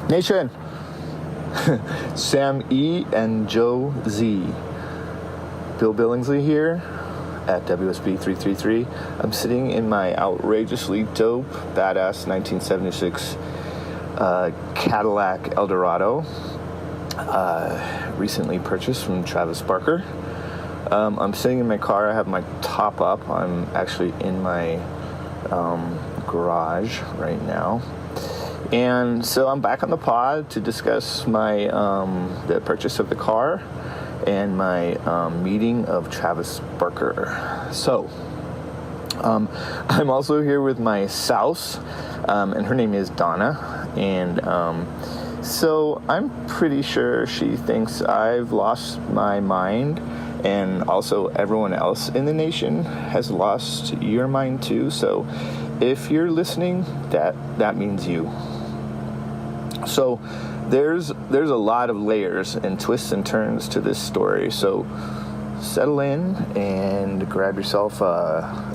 Nation, Sam E. and Joe Z. Bill Billingsley here at WSB 333. I'm sitting in my outrageously dope, badass 1976 Cadillac Eldorado, recently purchased from Travis Barker. I'm sitting in my car. I have my top up. I'm actually in my garage right now. And so I'm back on the pod to discuss my the purchase of the car and my meeting of Travis Barker. So I'm also here with my spouse, and her name is Donna. And so I'm pretty sure she thinks I've lost my mind, and also everyone else in the nation has lost your mind too. So if you're listening, that means you. So there's a lot of layers and twists and turns to this story. So settle in and grab yourself a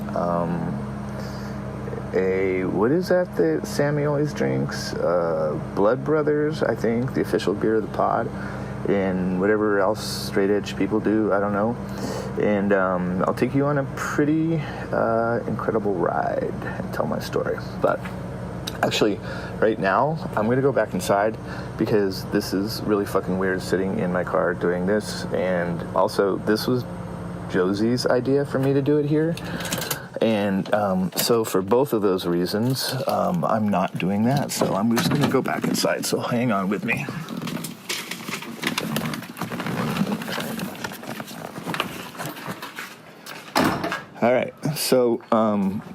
what is that Sammy always drinks? Blood Brothers, I think, the official beer of the pod, and whatever else straight edge people do, I don't know. And I'll take you on a pretty incredible ride and tell my story. But actually, right now, I'm going to go back inside because this is really fucking weird sitting in my car doing this. And also, this was Josie's idea for me to do it here. And so for both of those reasons, I'm not doing that. So I'm just going to go back inside. So hang on with me. All right, so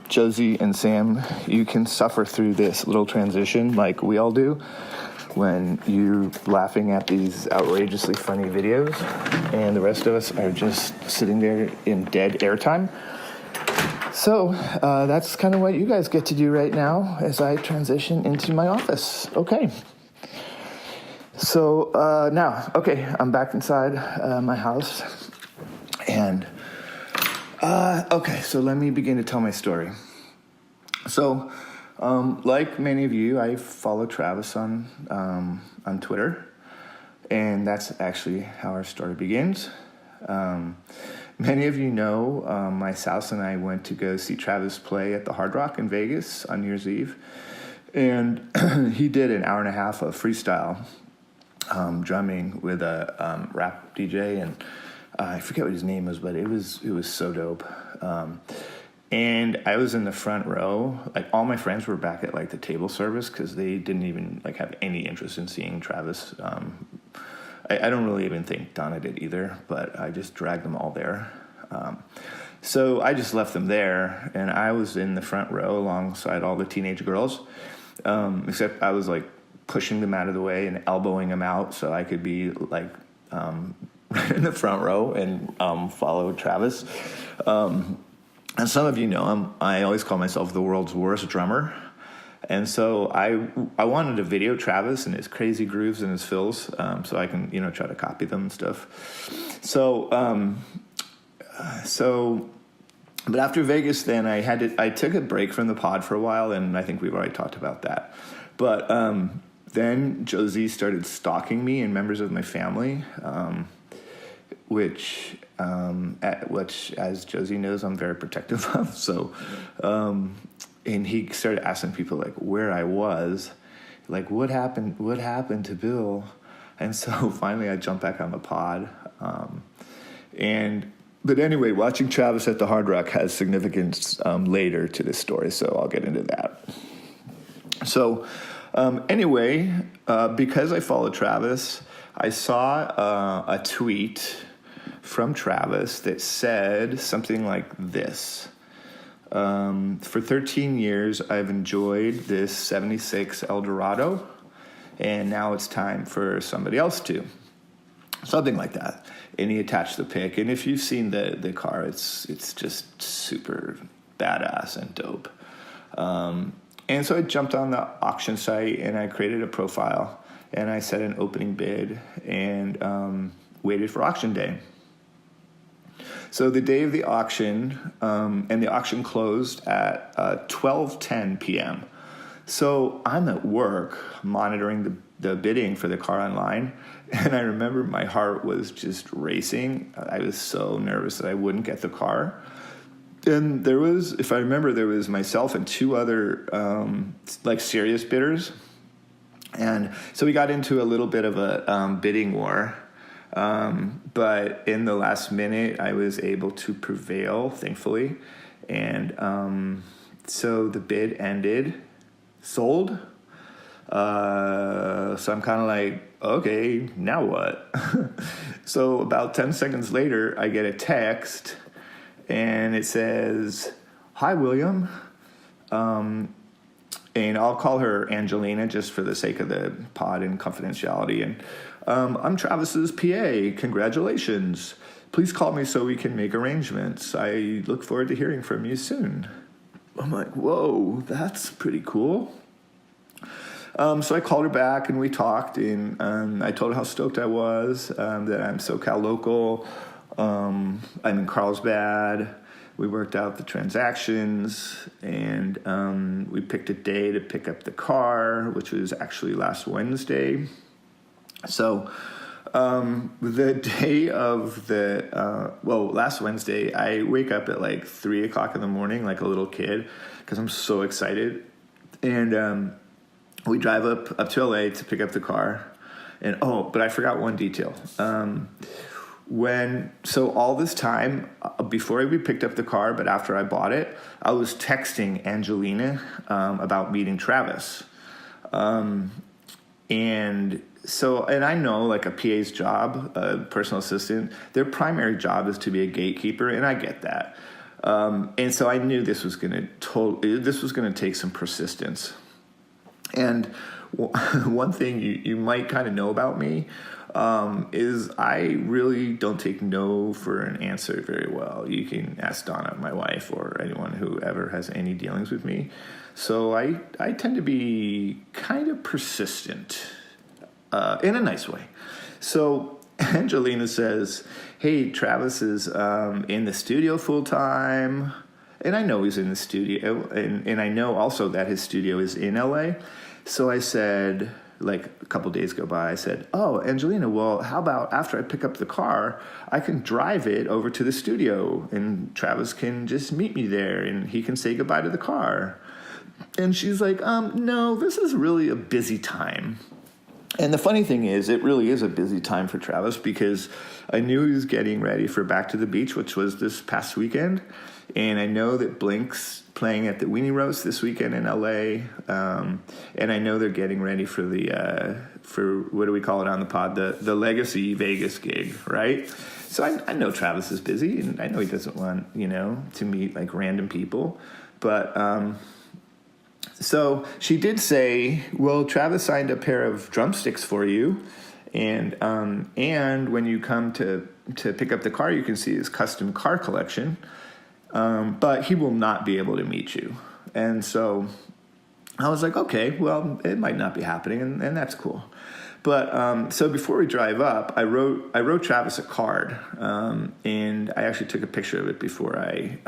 Josie and Sam, you can suffer through this little transition like we all do when you're laughing at these outrageously funny videos, and the rest of us are just sitting there in dead airtime. So that's kind of what you guys get to do right now as I transition into my office. Okay. So I'm back inside my house, and okay, so let me begin to tell my story. So, like many of you, I follow Travis on Twitter, and that's actually how our story begins. Many of you know my spouse and I went to go see Travis play at the Hard Rock in Vegas on New Year's Eve, and he did an hour and a half of freestyle drumming with a rap DJ, and I forget what his name was, but it was so dope. And I was in the front row. Like, all my friends were back at like the table service because they didn't even like have any interest in seeing Travis. I don't really even think Donna did either, but I just dragged them all there. So I just left them there, and I was in the front row alongside all the teenage girls, except I was like pushing them out of the way and elbowing them out so I could be like in the front row and follow Travis. And some of you know I always call myself the world's worst drummer. And so I wanted to video Travis and his crazy grooves and his fills, so I can, try to copy them and stuff. But after Vegas, then I took a break from the pod for a while, and I think we've already talked about that. But then Josie started stalking me and members of my family, which, as Josie knows, I'm very protective of. So, and he started asking people like where I was, like what happened to Bill, and so finally I jumped back on the pod. But anyway, watching Travis at the Hard Rock has significance later to this story, so I'll get into that. So, anyway, because I follow Travis, I saw a tweet from Travis that said something like this. For 13 years, I've enjoyed this 76 Eldorado, and now it's time for somebody else to. Something like that. And he attached the pic. And if you've seen the car, it's just super badass and dope. And so I jumped on the auction site, and I created a profile, and I set an opening bid, and waited for auction day. So the day of the auction, and the auction closed at 12:10 p.m. So I'm at work monitoring the bidding for the car online. And I remember my heart was just racing. I was so nervous that I wouldn't get the car. And there was, if I remember, there was myself and two other like serious bidders. And so we got into a little bit of a bidding war. But in the last minute, I was able to prevail, thankfully. And so the bid ended, sold. So I'm kind of like, okay, now what? So about 10 seconds later, I get a text, and it says, "Hi, William." And I'll call her Angelina just for the sake of the pod and confidentiality. And I'm Travis's PA. Congratulations. Please call me so we can make arrangements. I look forward to hearing from you soon. I'm like, whoa, that's pretty cool. So I called her back and we talked, and I told her how stoked I was, that I'm SoCal local. I'm in Carlsbad. We worked out the transactions, and we picked a day to pick up the car, which was actually last Wednesday. So the day of last Wednesday, I wake up at like 3 o'clock in the morning like a little kid because I'm so excited. And we drive up to LA to pick up the car. And but I forgot one detail. So all this time, before we picked up the car, but after I bought it, I was texting Angelina about meeting Travis. And I know like a PA's job, a personal assistant, their primary job is to be a gatekeeper, and I get that. And so I knew this was going to take some persistence. And one thing you might kind of know about me is I really don't take no for an answer very well. You can ask Donna, my wife, or anyone who ever has any dealings with me. So I tend to be kind of persistent in a nice way. So Angelina says, "Hey, Travis is in the studio full time." And I know he's in the studio, and I know also that his studio is in LA. So I said, like a couple days go by, I said, "Oh, Angelina, well, how about after I pick up the car, I can drive it over to the studio, and Travis can just meet me there, and he can say goodbye to the car." And she's like, "No, this is really a busy time." And the funny thing is, it really is a busy time for Travis because I knew he was getting ready for Back to the Beach, which was this past weekend. And I know that Blink's playing at the Weenie Roast this weekend in LA. And I know they're getting ready for for what do we call it on the pod? The Legacy Vegas gig, right? So I know Travis is busy, and I know he doesn't want, to meet like random people. But so she did say, "Well, Travis signed a pair of drumsticks for you. And when you come to pick up the car, you can see his custom car collection. But he will not be able to meet you." And so I was like, okay, well, it might not be happening, and that's cool. But so before we drive up, I wrote Travis a card, and I actually took a picture of it before I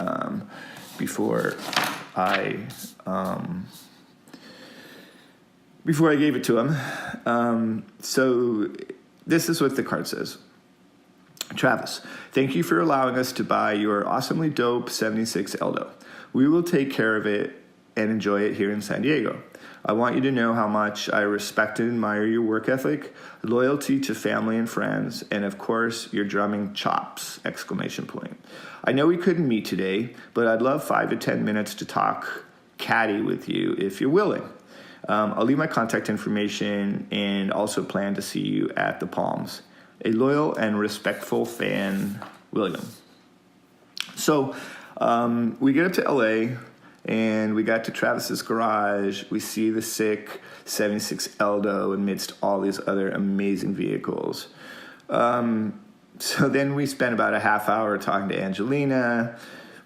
gave it to him. So this is what the card says. "Travis, thank you for allowing us to buy your awesomely dope 76 Eldo. We will take care of it and enjoy it here in San Diego. I want you to know how much I respect and admire your work ethic, loyalty to family and friends, and of course, your drumming chops! I know we couldn't meet today, but I'd love 5 to 10 minutes to talk caddy with you if you're willing. I'll leave my contact information and also plan to see you at the Palms. A loyal and respectful fan, William." So we get up to LA, and we got to Travis's garage. We see the sick 76 Eldo amidst all these other amazing vehicles. So then we spent about a half hour talking to Angelina.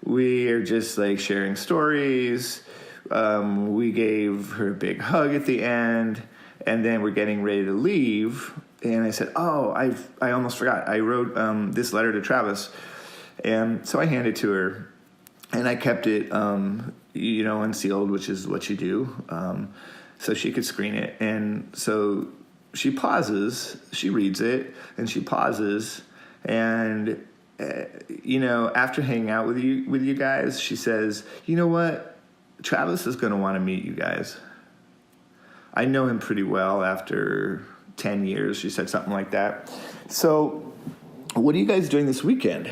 We are just like sharing stories. We gave her a big hug at the end, and then we're getting ready to leave. And I said, "Oh, I almost forgot. I wrote this letter to Travis." And so I handed it to her, and I kept it, unsealed, which is what you do, so she could screen it. And so she pauses, she reads it, and she pauses, and after hanging out with you guys, she says, "You know what? Travis is going to want to meet you guys. I know him pretty well after 10 years." She said something like that. "So, what are you guys doing this weekend?"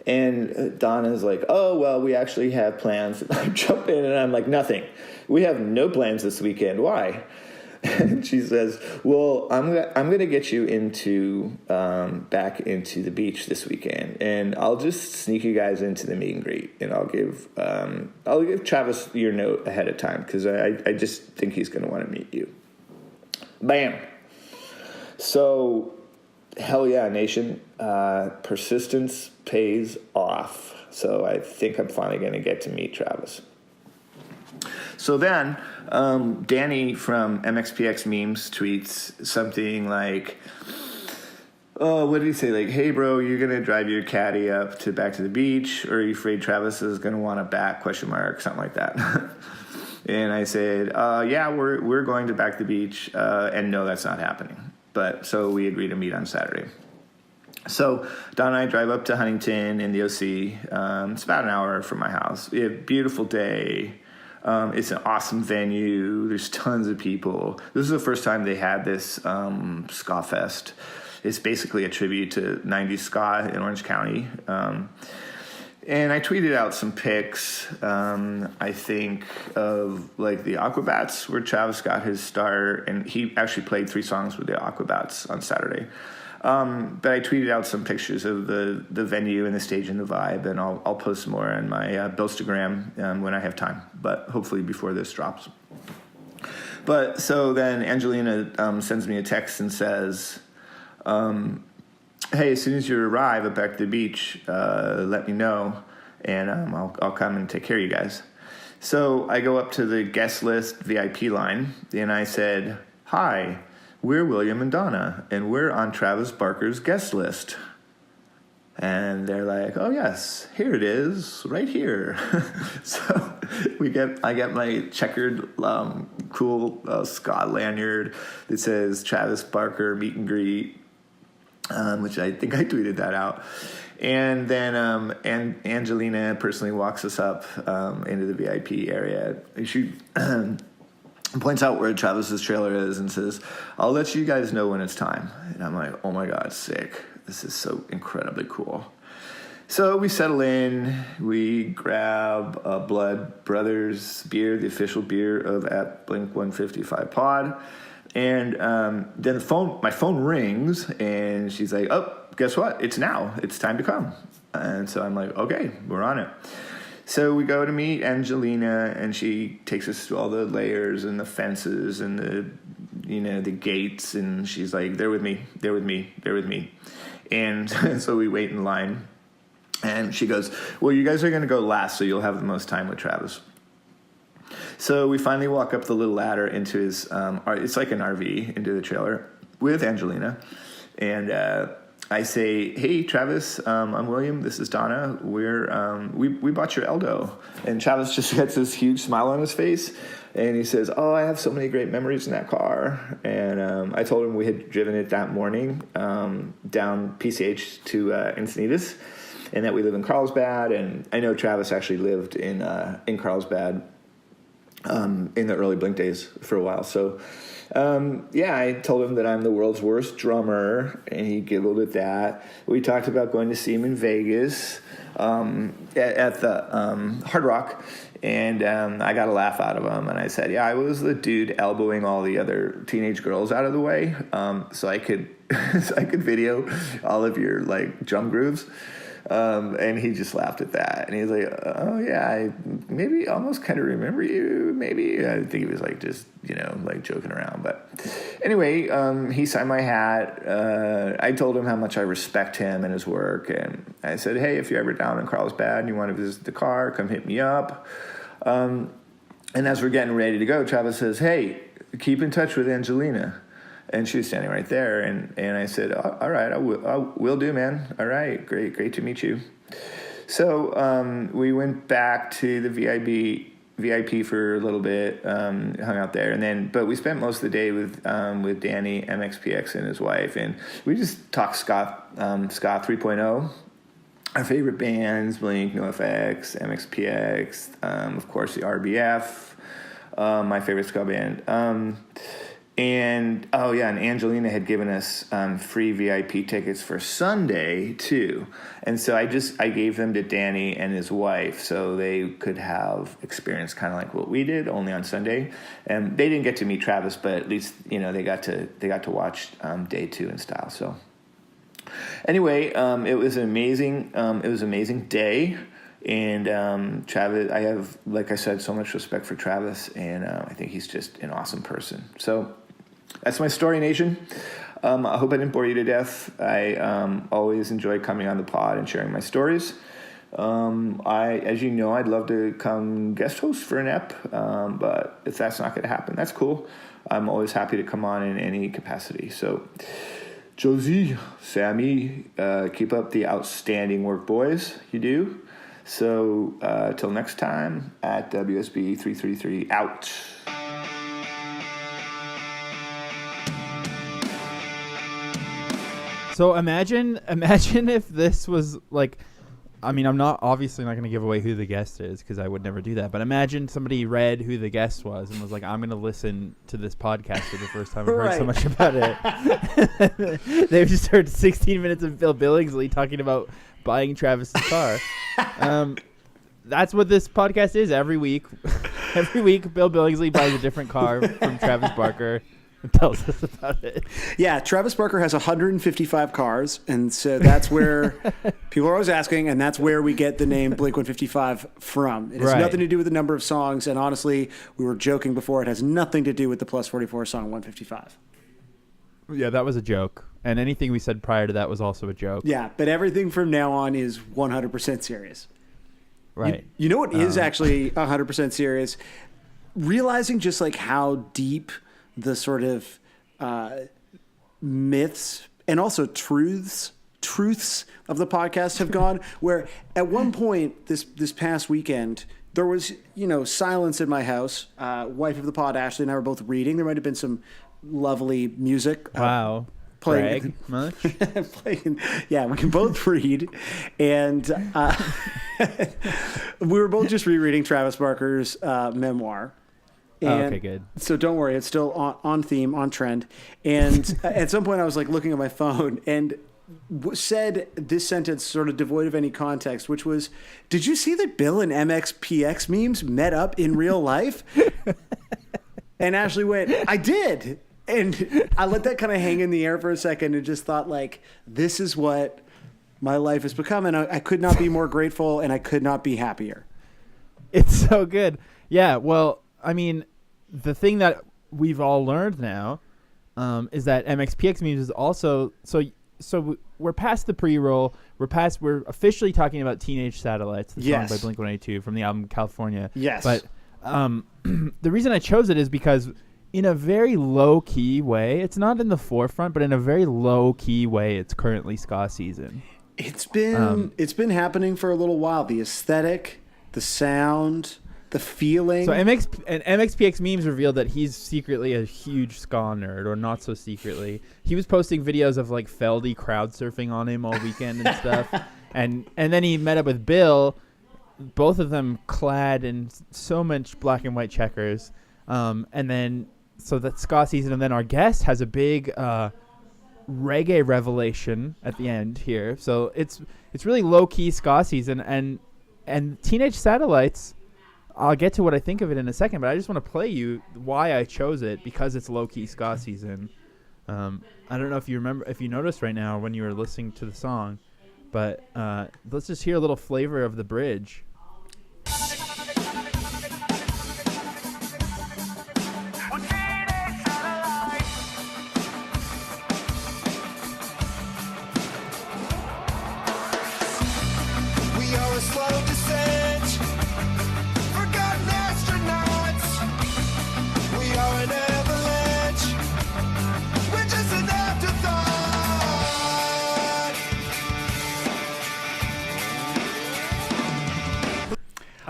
And Donna's like, "Oh, well, we actually have plans." And I jump in and I'm like, "Nothing. We have no plans this weekend. Why?" And she says, "Well, I'm gonna get you back into the beach this weekend, and I'll just sneak you guys into the meet and greet, and I'll give Travis your note ahead of time because I just think he's gonna want to meet you." Bam. So, hell yeah, nation. Persistence pays off. So I think I'm finally going to get to meet Travis. So then, Danny from MXPX Memes tweets something like, what did he say? Like, "Hey, bro, you're going to drive your caddy back to the beach, or are you afraid Travis is going to want to back, ? Something like that. And I said, yeah, we're going to back to the beach, and no, that's not happening. But so we agreed to meet on Saturday. So Don and I drive up to Huntington in the OC. It's about an hour from my house. We have a beautiful day. It's an awesome venue. There's tons of people. This is the first time they had this ska fest. It's basically a tribute to 90s ska in Orange County. And I tweeted out some pics, I think, of like the Aquabats, where Travis got his start, and he actually played 3 songs with the Aquabats on Saturday. But I tweeted out some pictures of the venue and the stage and the vibe, and I'll post more on my Billstagram when I have time, but hopefully before this drops. But so then Angelina sends me a text and says, "Hey, as soon as you arrive at back to the beach, let me know, and I'll come and take care of you guys." So I go up to the guest list VIP line, and I said, "Hi, we're William and Donna, and we're on Travis Barker's guest list." And they're like, "Oh yes, here it is, right here." So I get my checkered, cool ska lanyard that says Travis Barker meet and greet, which I think I tweeted that out. And then Angelina personally walks us up into the VIP area. She points out where Travis's trailer is and says, "I'll let you guys know when it's time." And I'm like, "Oh my God, sick. This is so incredibly cool." So we settle in, we grab a Blood Brothers beer, the official beer of at Blink 155 Pod. And then my phone rings, and she's like, "Oh, guess what? It's now. It's time to come." And so I'm like, "Okay, we're on it." So we go to meet Angelina, and she takes us through all the layers and the fences and the gates, and she's like, "They're with me, they're with me, they're with me." And so we wait in line, and she goes, "Well, you guys are going to go last, so you'll have the most time with Travis." So we finally walk up the little ladder into his, it's like an RV, into the trailer with Angelina. And I say, "Hey, Travis, I'm William. This is Donna. We bought your Eldo." And Travis just gets this huge smile on his face. And he says, "Oh, I have so many great memories in that car." And I told him we had driven it that morning down PCH to Encinitas, and that we live in Carlsbad. And I know Travis actually lived in Carlsbad in the early Blink days for a while. So, I told him that I'm the world's worst drummer, and he giggled at that. We talked about going to see him in Vegas at the Hard Rock, and I got a laugh out of him. And I said, "Yeah, I was the dude elbowing all the other teenage girls out of the way, so I could video all of your like drum grooves." And he just laughed at that, and he was like, "Oh yeah, I maybe almost kind of remember you. Maybe." I think he was like just like joking around. But anyway, he signed my hat. I told him how much I respect him and his work, and I said, "Hey, if you're ever down in Carlsbad and you want to visit the car, come hit me up." And as we're getting ready to go, Travis says, "Hey, keep in touch with Angelina." And she was standing right there, and I said, "All right, I will do, man. All right, great to meet you." So we went back to the VIP for a little bit, hung out there, but we spent most of the day with Danny MXPX and his wife, and we just talked ska 3.0. Our favorite bands: Blink, NoFX, MXPX, of course the RBF, my favorite ska band. And Angelina had given us free VIP tickets for Sunday too, and so I gave them to Danny and his wife so they could have experience kind of like what we did, only on Sunday. And they didn't get to meet Travis, but at least they got to watch day 2 in style. So anyway, it was an amazing day. And Travis, I have, like I said, so much respect for Travis, and I think he's just an awesome person. So that's my story, Nation. I hope I didn't bore you to death. I always enjoy coming on the pod and sharing my stories. As you know, I'd love to come guest host for an ep, but if that's not going to happen, that's cool. I'm always happy to come on in any capacity. So, Josie, Sammy, keep up the outstanding work, boys. You do. So, till next time, at WSB 333, out. So imagine if this was like, I mean, I'm obviously not going to give away who the guest is because I would never do that. But imagine somebody read who the guest was and was like, I'm going to listen to this podcast for the first time. I've heard so much about it. They've just heard 16 minutes of Bill Billingsley talking about buying Travis's car. That's what this podcast is every week. Every week, Bill Billingsley buys a different car from Travis Barker. Tells us about it. Yeah, Travis Barker has 155 cars, and so that's where people are always asking, and that's where we get the name Blink-155 from. It has nothing to do with the number of songs, and honestly, we were joking before, it has nothing to do with the Plus 44 song 155. Yeah, that was a joke, and anything we said prior to that was also a joke. Yeah, but everything from now on is 100% serious. Right. You know what is actually 100% serious? Realizing just like how deep the sort of myths and also truths of the podcast have gone, where at one point this past weekend there was silence in my house. Wife of the pod, Ashley, and I were both reading. There might have been some lovely music. Wow. Playing much? Playing, yeah, we can both read, and we were both just rereading Travis Barker's memoir. And okay, good. So don't worry, it's still on theme, on trend. And at some point I was like looking at my phone and said this sentence sort of devoid of any context, which was, did you see that Bill and MXPX memes met up in real life? And Ashley went, I did. And I let that kind of hang in the air for a second and just thought, like, this is what my life has become. And I could not be more grateful, and I could not be happier. It's so good. Yeah, well, I mean, the thing that we've all learned now is that MXPX memes is also so we're past the pre-roll. We're officially talking about Teenage Satellites, the song by Blink-182 from the album California. Yes. But the reason I chose it is because in a very low-key way, it's not in the forefront, but in a very low-key way, it's currently ska season. It's been happening for a little while. The aesthetic, the sound, the feeling. So MXPX memes revealed that he's secretly a huge ska nerd, or not so secretly. He was posting videos of like Feldy crowd surfing on him all weekend and stuff. and then he met up with Bill, both of them clad in so much black and white checkers. And then so that's ska season, and then our guest has a big reggae revelation at the end here. So it's really low key ska season, and Teenage Satellites. I'll get to what I think of it in a second, but I just want to play you why I chose it, because it's low-key ska season. I don't know if you noticed right now when you were listening to the song, but let's just hear a little flavor of the bridge.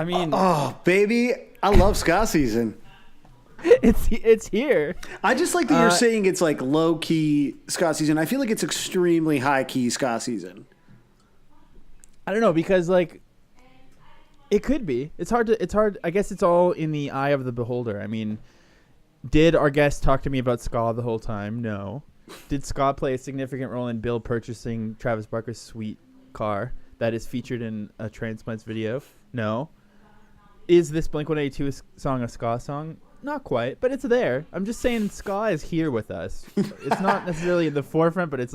I mean, Oh, baby, I love ska season. it's here. I just like that you're saying it's like low key ska season. I feel like it's extremely high key ska season. I don't know, because like it could be. It's hard. I guess it's all in the eye of the beholder. I mean, did our guest talk to me about ska the whole time? No. Did ska play a significant role in Bill purchasing Travis Barker's sweet car that is featured in a Transplants video? No. Is this Blink-182 song a ska song? Not quite, but it's there. I'm just saying ska is here with us. It's not necessarily in the forefront, but it's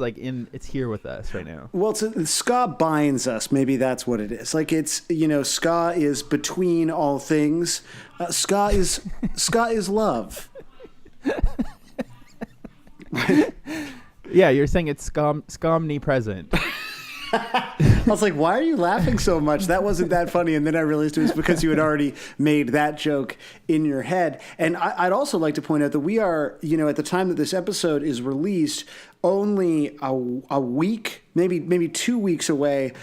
here with us right now. Well, ska binds us. Maybe that's what it is. Like it's, ska is between all things. Ska is love. Yeah, you're saying it's scomnipresent. I was like, why are you laughing so much? That wasn't that funny. And then I realized it was because you had already made that joke in your head. And I'd also like to point out that we are, at the time that this episode is released, only a week, maybe 2 weeks away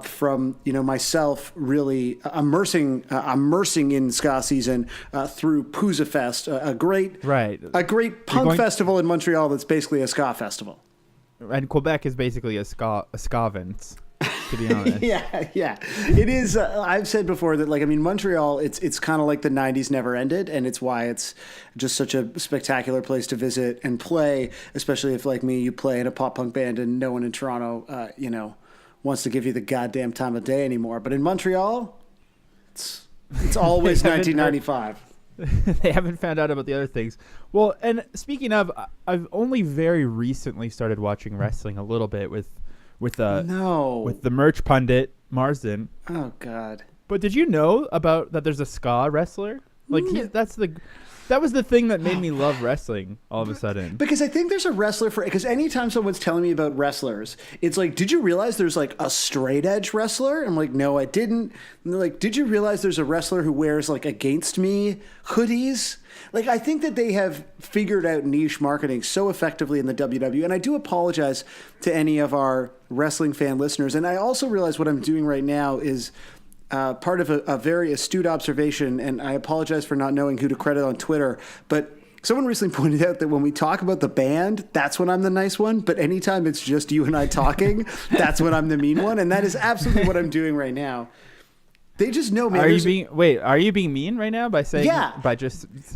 from, myself really immersing in ska season through Pouzza Fest, a great punk festival in Montreal that's basically a ska festival. And Quebec is basically a scavens, to be honest. yeah. It is. I've said before that, Montreal, it's kind of like the 90s never ended, and it's why it's just such a spectacular place to visit and play, especially if, like me, you play in a pop-punk band and no one in Toronto, wants to give you the goddamn time of day anymore. But in Montreal, it's always 1995. They haven't found out about the other things. Well, and speaking of, I've only very recently started watching wrestling a little bit with the merch pundit Marsden. Oh God! But did you know about that? There's a ska wrestler. Like that was the thing that made me love wrestling all of a sudden. Because I think there's a wrestler because anytime someone's telling me about wrestlers, it's like, did you realize there's like a straight edge wrestler? I'm like, no, I didn't. And they're like, did you realize there's a wrestler who wears like Against Me hoodies? Like, I think that they have figured out niche marketing so effectively in the WWE. And I do apologize to any of our wrestling fan listeners. And I also realize what I'm doing right now is part of a very astute observation, and I apologize for not knowing who to credit on Twitter, but someone recently pointed out that when we talk about the band, that's when I'm the nice one, but anytime it's just you and I talking, that's when I'm the mean one, and that is absolutely what I'm doing right now. They just know me. Are you being mean right now by saying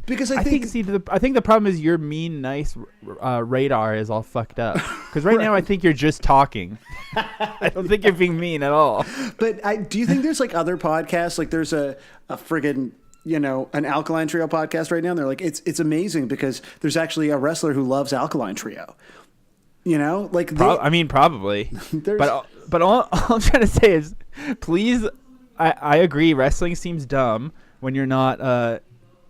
because I think the problem is your mean nice radar is all fucked up, because right now I think you're just talking. I don't think you're being mean at all. But do you think there's like other podcasts, like there's a friggin' an Alkaline Trio podcast right now, and they're like, it's amazing because there's actually a wrestler who loves Alkaline Trio. Probably. But all I'm trying to say is, please. I agree. Wrestling seems dumb when you're not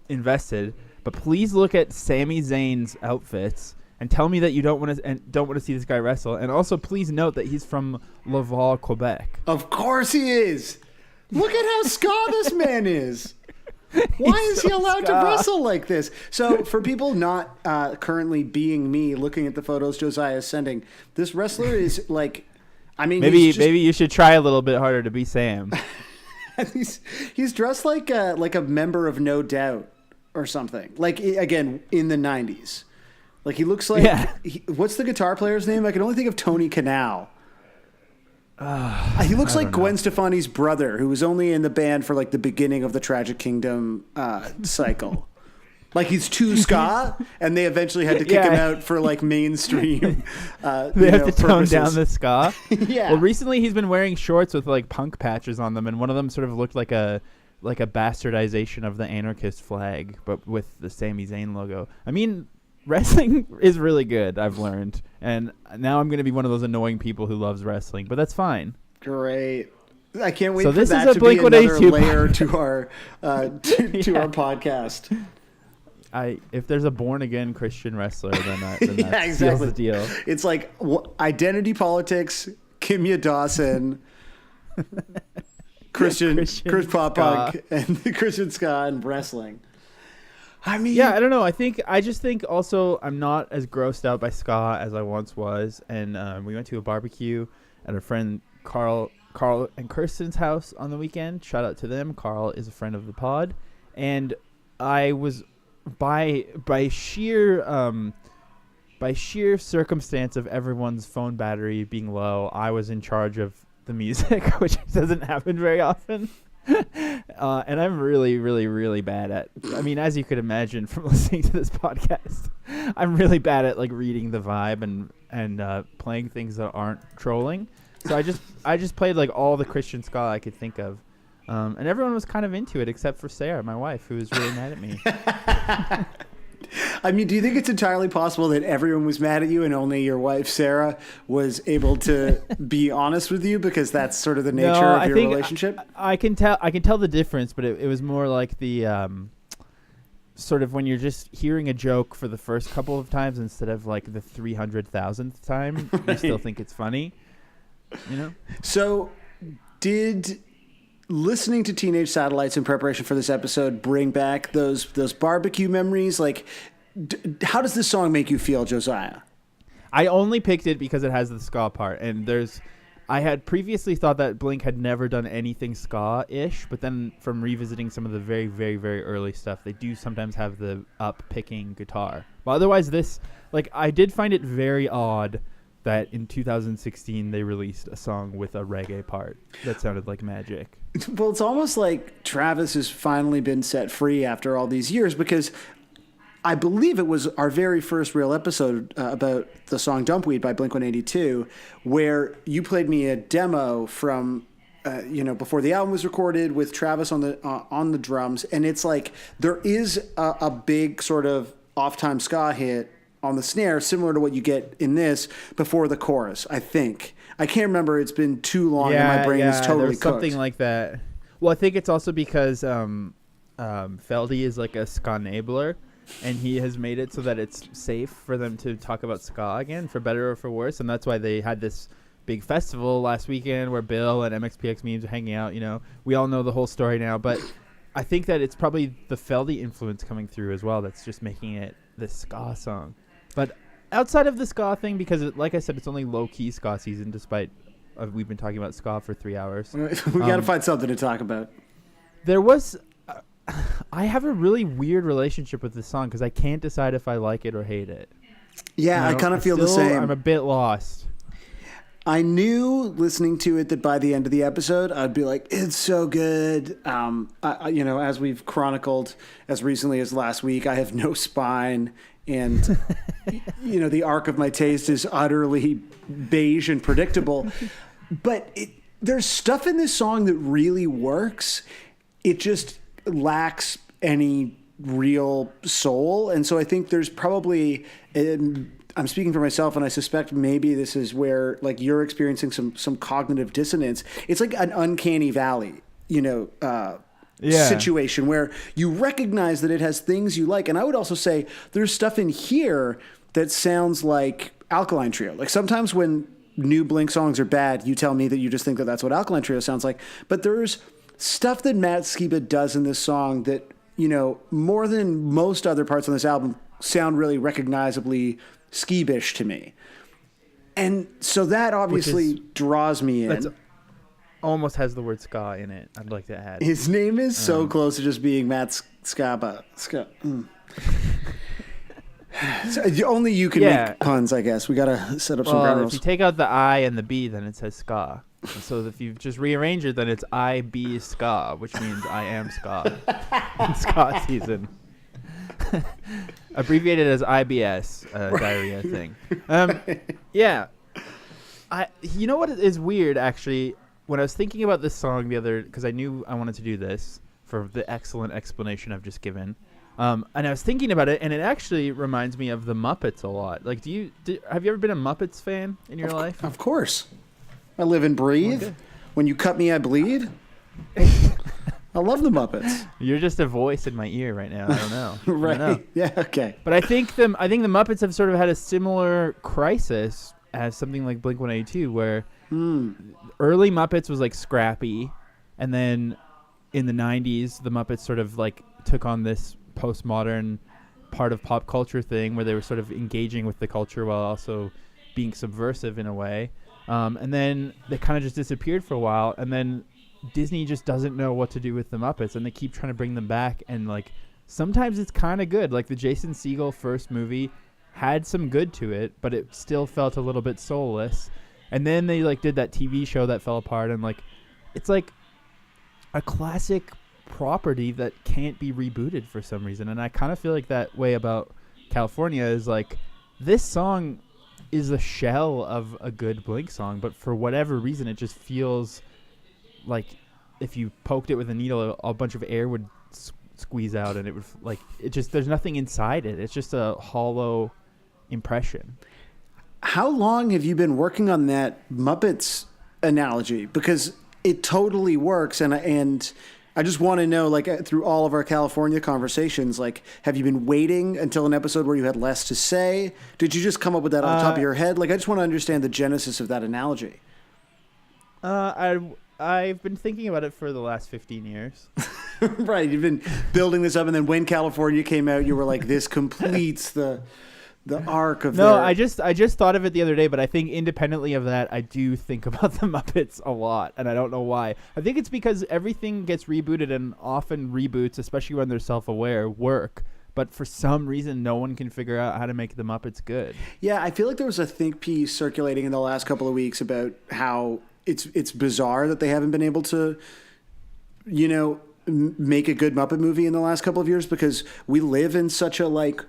invested. But please look at Sami Zayn's outfits and tell me that you don't want to see this guy wrestle. And also, please note that he's from Laval, Quebec. Of course he is. Look at how ska this man is. Why is he allowed to wrestle like this? So, for people not currently being me, looking at the photos Josiah is sending, this wrestler is like, maybe you should try a little bit harder to be Sam. He's dressed like a member of No Doubt or something. Like, again, in the 90s. Like, he looks like... Yeah. What's the guitar player's name? I can only think of Tony Canal. He looks like Gwen Stefani's brother, who was only in the band for, like, the beginning of the Tragic Kingdom cycle. Like, he's too ska, and they eventually had to kick him out for, like, mainstream They have to tone down the ska? Yeah. Well, recently he's been wearing shorts with, like, punk patches on them, and one of them sort of looked like a bastardization of the anarchist flag, but with the Sami Zayn logo. I mean, wrestling is really good, I've learned, and now I'm going to be one of those annoying people who loves wrestling, but that's fine. Great. I can't wait for this that is to be another layer podcast. to our our podcast. If there's a born again Christian wrestler, then that exactly. seals the deal. It's like identity politics, Kimya Dawson, Chris Pop Punk, and the Christian ska and wrestling. I mean, yeah, I don't know. I just think also I'm not as grossed out by ska as I once was. And we went to a barbecue at our friend Carl Carl and Kirsten's house on the weekend. Shout out to them. Carl is a friend of the pod, and I was by sheer circumstance of everyone's phone battery being low, I was in charge of the music, which doesn't happen very often. And I'm really, really, really bad at, I mean, as you could imagine from listening to this podcast, I'm really bad at like reading the vibe and playing things that aren't trolling. So I just played like all the Christian ska I could think of. And everyone was kind of into it except for Sarah, my wife, who was really mad at me. I mean, do you think it's entirely possible that everyone was mad at you and only your wife, Sarah, was able to be honest with you because that's sort of the nature of your relationship? I can tell the difference, but it was more like the sort of when you're just hearing a joke for the first couple of times instead of like the 300,000th time, right. You still think it's funny, you know? So did listening to Teenage Satellites in preparation for this episode bring back those barbecue memories? Like, how does this song make you feel, Josiah? I only picked it because it has the ska part, and I had previously thought that Blink had never done anything ska-ish, but then from revisiting some of the very, very, very early stuff, they do sometimes have the up-picking guitar. But otherwise, I did find it very odd that in 2016 they released a song with a reggae part that sounded like magic. Well, it's almost like Travis has finally been set free after all these years, because I believe it was our very first real episode about the song Dumpweed by Blink-182, where you played me a demo from before the album was recorded with Travis on the drums, and it's like there is a big sort of off-time ska hit on the snare, similar to what you get in this before the chorus, I think. I can't remember. It's been too long and my brain is totally cooked. Something like that. Well, I think it's also because Feldy is like a ska enabler, and he has made it so that it's safe for them to talk about ska again, for better or for worse. And that's why they had this big festival last weekend where Bill and MXPX Memes are hanging out. You know, we all know the whole story now, but I think that it's probably the Feldy influence coming through as well that's just making it this ska song. But outside of the ska thing, because like I said, it's only low-key ska season, despite we've been talking about ska for 3 hours. We got to find something to talk about. There was... I have a really weird relationship with this song because I can't decide if I like it or hate it. Yeah, you know, I kind of feel the same. I'm a bit lost. I knew listening to it that by the end of the episode, I'd be like, it's so good. As we've chronicled as recently as last week, I have no spine. And, the arc of my taste is utterly beige and predictable. But there's stuff in this song that really works. It just lacks any real soul. And so I think there's probably, I'm speaking for myself, and I suspect maybe this is where like you're experiencing some cognitive dissonance. It's like an uncanny valley, situation where you recognize that it has things you like. And I would also say there's stuff in here that sounds like Alkaline Trio. Like sometimes when new Blink songs are bad, you tell me that you just think that that's what Alkaline Trio sounds like. But there's stuff that Matt Skiba does in this song that, more than most other parts on this album sound really recognizably Skibish to me. And so that obviously draws me in. Almost has the word ska in it, I'd like to add. His name is so close to just being Matt Skaba. So only you can make puns, I guess. We got to set up some ground rules. If you take out the I and the B, then it says ska. So if you just rearrange it, then it's I be ska, which means I am ska. In ska season. Abbreviated as IBS, diarrhea thing. Yeah. You know what is weird, actually? When I was thinking about this song because I knew I wanted to do this for the excellent explanation I've just given, and I was thinking about it, and it actually reminds me of the Muppets a lot. Like, have you ever been a Muppets fan in your life? Of course. I live and breathe. Okay. When you cut me, I bleed. I love the Muppets. You're just a voice in my ear right now. I don't know. Right. I don't know. Yeah. Okay. But I think the Muppets have sort of had a similar crisis as something like Blink-182, where early Muppets was like scrappy, and then in the 90s, the Muppets sort of like took on this postmodern part of pop culture thing where they were sort of engaging with the culture while also being subversive in a way. And then they kind of just disappeared for a while, and then Disney just doesn't know what to do with the Muppets, and they keep trying to bring them back, and like sometimes it's kind of good. Like the Jason Segel first movie had some good to it, but it still felt a little bit soulless. And then they like did that TV show that fell apart, and like it's like a classic property that can't be rebooted for some reason. And I kind of feel like that way about California is like this song is a shell of a good Blink song, but for whatever reason it just feels like if you poked it with a needle, a bunch of air would squeeze out, and it would like it just there's nothing inside it. It's just a hollow impression. How long have you been working on that Muppets analogy? Because it totally works, and I just want to know, like, through all of our California conversations, like, have you been waiting until an episode where you had less to say? Did you just come up with that on the top of your head? Like, I just want to understand the genesis of that analogy. I've been thinking about it for the last 15 years. Right. You've been building this up, and then when California came out, you were like, this completes the arc of I just thought of it the other day, but I think independently of that, I do think about the Muppets a lot, and I don't know why. I think it's because everything gets rebooted, and often reboots, especially when they're self-aware, work. But for some reason, no one can figure out how to make the Muppets good. Yeah, I feel like there was a think piece circulating in the last couple of weeks about how it's bizarre that they haven't been able to, you know, make a good Muppet movie in the last couple of years, because we live in such a like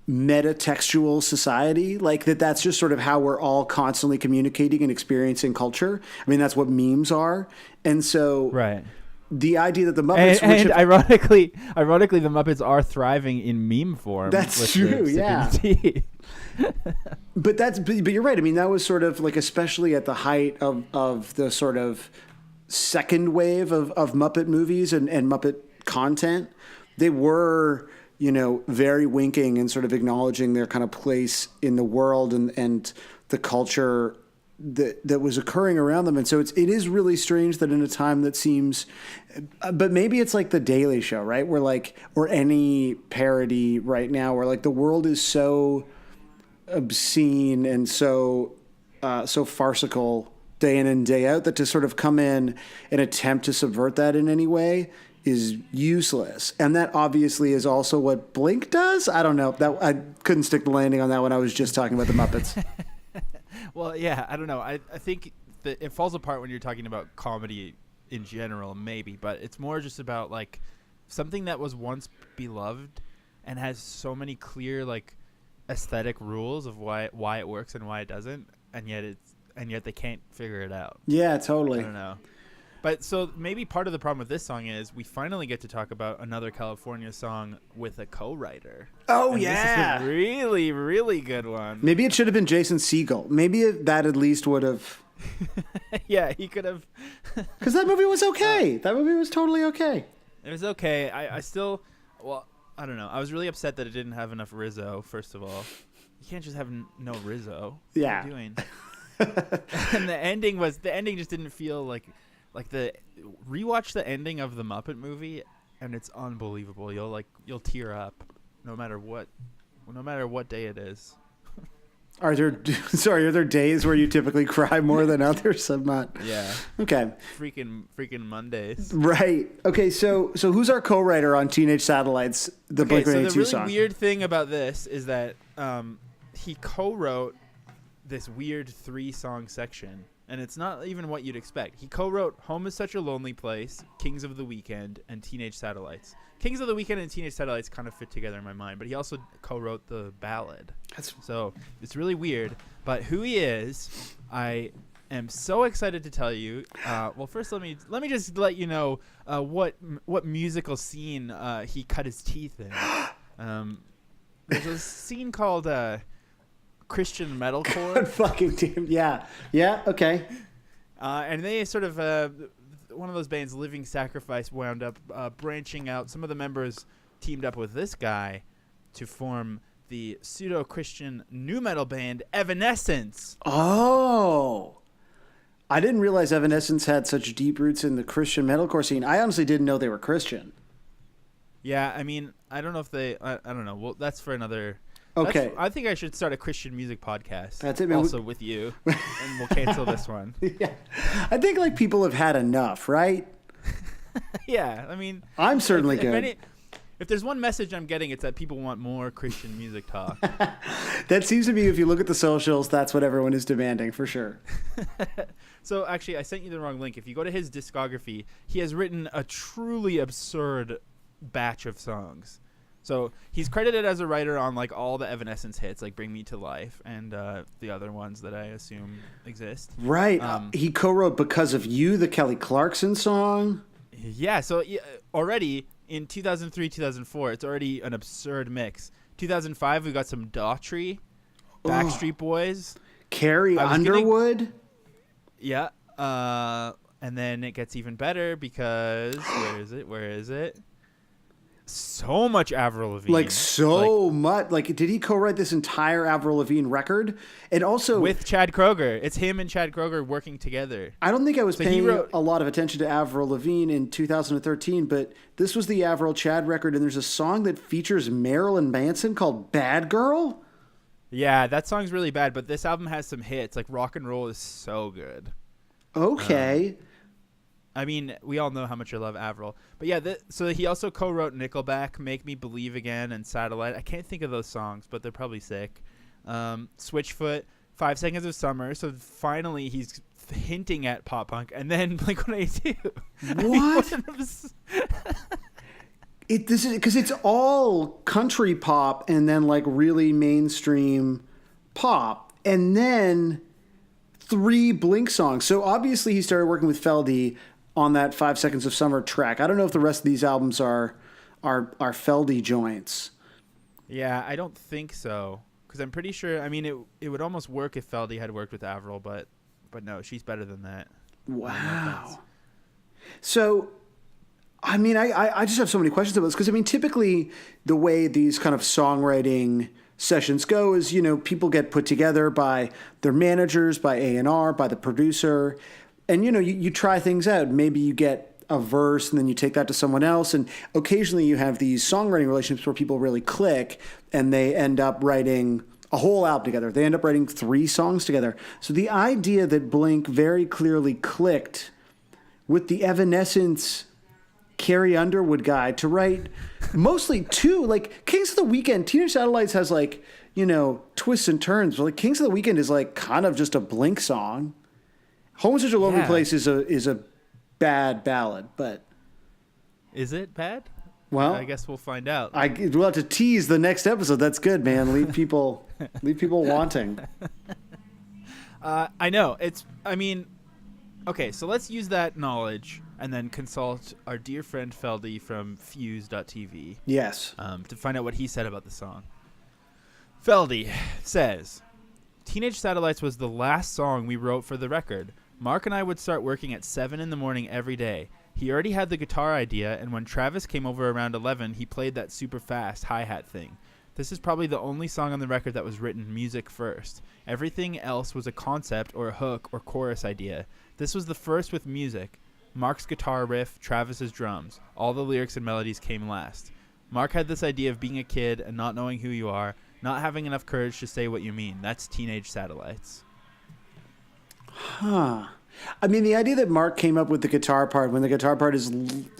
meta-textual society, like that's just sort of how we're all constantly communicating and experiencing culture. I mean, that's what memes are. And so right. The idea that the Muppets... And ironically, the Muppets are thriving in meme form. That's true, yeah. But you're right. I mean, that was sort of like, especially at the height of the sort of second wave of Muppet movies and Muppet content, they were, you know, very winking and sort of acknowledging their kind of place in the world and the culture that was occurring around them. And so it is really strange that in a time that seems, but maybe it's like the Daily Show, right? Where like, or any parody right now, where like the world is so obscene and so farcical day in and day out, that to sort of come in and attempt to subvert that in any way is useless. And that obviously is also what Blink does. I don't know. That I couldn't stick the landing on that when I was just talking about the Muppets. Well, yeah, I don't know. I think that it falls apart when you're talking about comedy in general, maybe, but it's more just about like something that was once beloved and has so many clear like aesthetic rules of why it works and why it doesn't, and yet they can't figure it out. Yeah, totally. I don't know. But so maybe part of the problem with this song is we finally get to talk about another California song with a co-writer. Oh, and yeah. This is a really, really good one. Maybe it should have been Jason Segel. Maybe that at least would have... Yeah, he could have... Because that movie was okay. That movie was totally okay. It was okay. I still... Well, I don't know. I was really upset that it didn't have enough Rizzo, first of all. You can't just have no Rizzo. Yeah. What are you doing? And the ending just didn't feel like rewatch the ending of the Muppet movie, and it's unbelievable. You'll tear up no matter what day it is. Are there days where you typically cry more than others? I'm not. Yeah. Okay. Freaking Mondays. Right. Okay. So who's our co-writer on Teenage Satellites? The Blink-182 so the song. really weird thing about this is that he co-wrote this weird 3-song section, and it's not even what you'd expect. He co-wrote Home is Such a Lonely Place, Kings of the Weekend, and Teenage Satellites. Kings of the Weekend and Teenage Satellites kind of fit together in my mind, but he also co-wrote the ballad. So it's really weird. But who he is, I am so excited to tell you. Well, first let me just let you know what musical scene he cut his teeth in. There's a scene called Christian metalcore. God fucking damn. Yeah. Yeah. Okay. And they sort of one of those bands, Living Sacrifice, wound up branching out. Some of the members teamed up with this guy to form the pseudo-Christian nu metal band Evanescence. Oh, I didn't realize Evanescence had such deep roots in the Christian metalcore scene. I honestly didn't know they were Christian. Yeah, I mean, I don't know if they. I don't know. Well, that's for another Okay. I think I should start a Christian music podcast. That's it, man. Also with you, and we'll cancel this one. Yeah. I think like people have had enough, right? Yeah, I mean, I'm certainly good. If there's one message I'm getting, it's that people want more Christian music talk. That seems to be, if you look at the socials, that's what everyone is demanding for sure. So actually, I sent you the wrong link. If you go to his discography, he has written a truly absurd batch of songs. So he's credited as a writer on like all the Evanescence hits, like "Bring Me to Life" and the other ones that I assume exist. Right. He co-wrote "Because of You," the Kelly Clarkson song. Yeah. So already in 2003, 2004, it's already an absurd mix. 2005, we got some Daughtry, Backstreet Boys, Carrie Underwood. Yeah. And then it gets even better because Where is it? So much Avril Lavigne. Like much. Like, did he co-write this entire Avril Lavigne record? And also with Chad Kroeger. It's him and Chad Kroeger working together. I don't think I was paying a lot of attention to Avril Lavigne in 2013, but this was the Avril Chad record, and there's a song that features Marilyn Manson called "Bad Girl." Yeah, that song's really bad, but this album has some hits. Like "Rock and Roll" is so good. Okay. I mean, we all know how much I love Avril. But yeah, so he also co-wrote Nickelback, Make Me Believe Again, and Satellite. I can't think of those songs, but they're probably sick. Switchfoot, 5 Seconds of Summer. So finally he's hinting at pop punk. And then Blink-182. What? This is because it's all country pop and then like really mainstream pop. And then 3 Blink songs. So obviously he started working with Feldy on that 5 Seconds of Summer track. I don't know if the rest of these albums are Feldy joints. Yeah, I don't think so. Because I'm pretty sure, I mean, it would almost work if Feldy had worked with Avril, but no, she's better than that. Wow. So, I mean, I just have so many questions about this. Because, I mean, typically the way these kind of songwriting sessions go is, people get put together by their managers, by A&R, by the producer. And, you try things out. Maybe you get a verse and then you take that to someone else. And occasionally you have these songwriting relationships where people really click and they end up writing a whole album together. They end up writing 3 songs together. So the idea that Blink very clearly clicked with the Evanescence Carrie Underwood guy to write mostly 2, like Kings of the Weekend. Teenage Satellites has like, twists and turns. But like Kings of the Weekend is like kind of just a Blink song. Home is Such a Lonely Place is a bad ballad, but is it bad? Well, I guess we'll find out. We'll have to tease the next episode. That's good, man. Leave people wanting. I know. Okay, so let's use that knowledge and then consult our dear friend Feldy from Fuse.tv. Yes. To find out what he said about the song. Feldy says, Teenage Satellites was the last song we wrote for the record. Mark and I would start working at 7 in the morning every day. He already had the guitar idea, and when Travis came over around 11, he played that super fast hi-hat thing. This is probably the only song on the record that was written music first. Everything else was a concept or a hook or chorus idea. This was the first with music. Mark's guitar riff, Travis's drums. All the lyrics and melodies came last. Mark had this idea of being a kid and not knowing who you are, not having enough courage to say what you mean. That's Teenage Satellites. Huh. I mean, the idea that Mark came up with the guitar part when the guitar part is,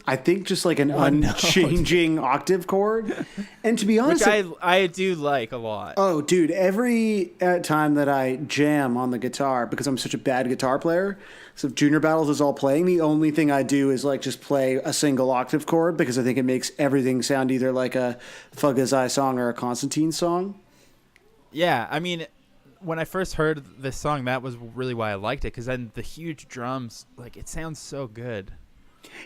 I think, just like an unchanging octave chord. And to be honest... Which I do like a lot. Oh, dude, every time that I jam on the guitar, because I'm such a bad guitar player, so if Junior Battles is all playing, the only thing I do is like just play a single octave chord because I think it makes everything sound either like a Fugazi song or a Constantine song. Yeah, I mean... When I first heard this song, that was really why I liked it, because then the huge drums, like, it sounds so good.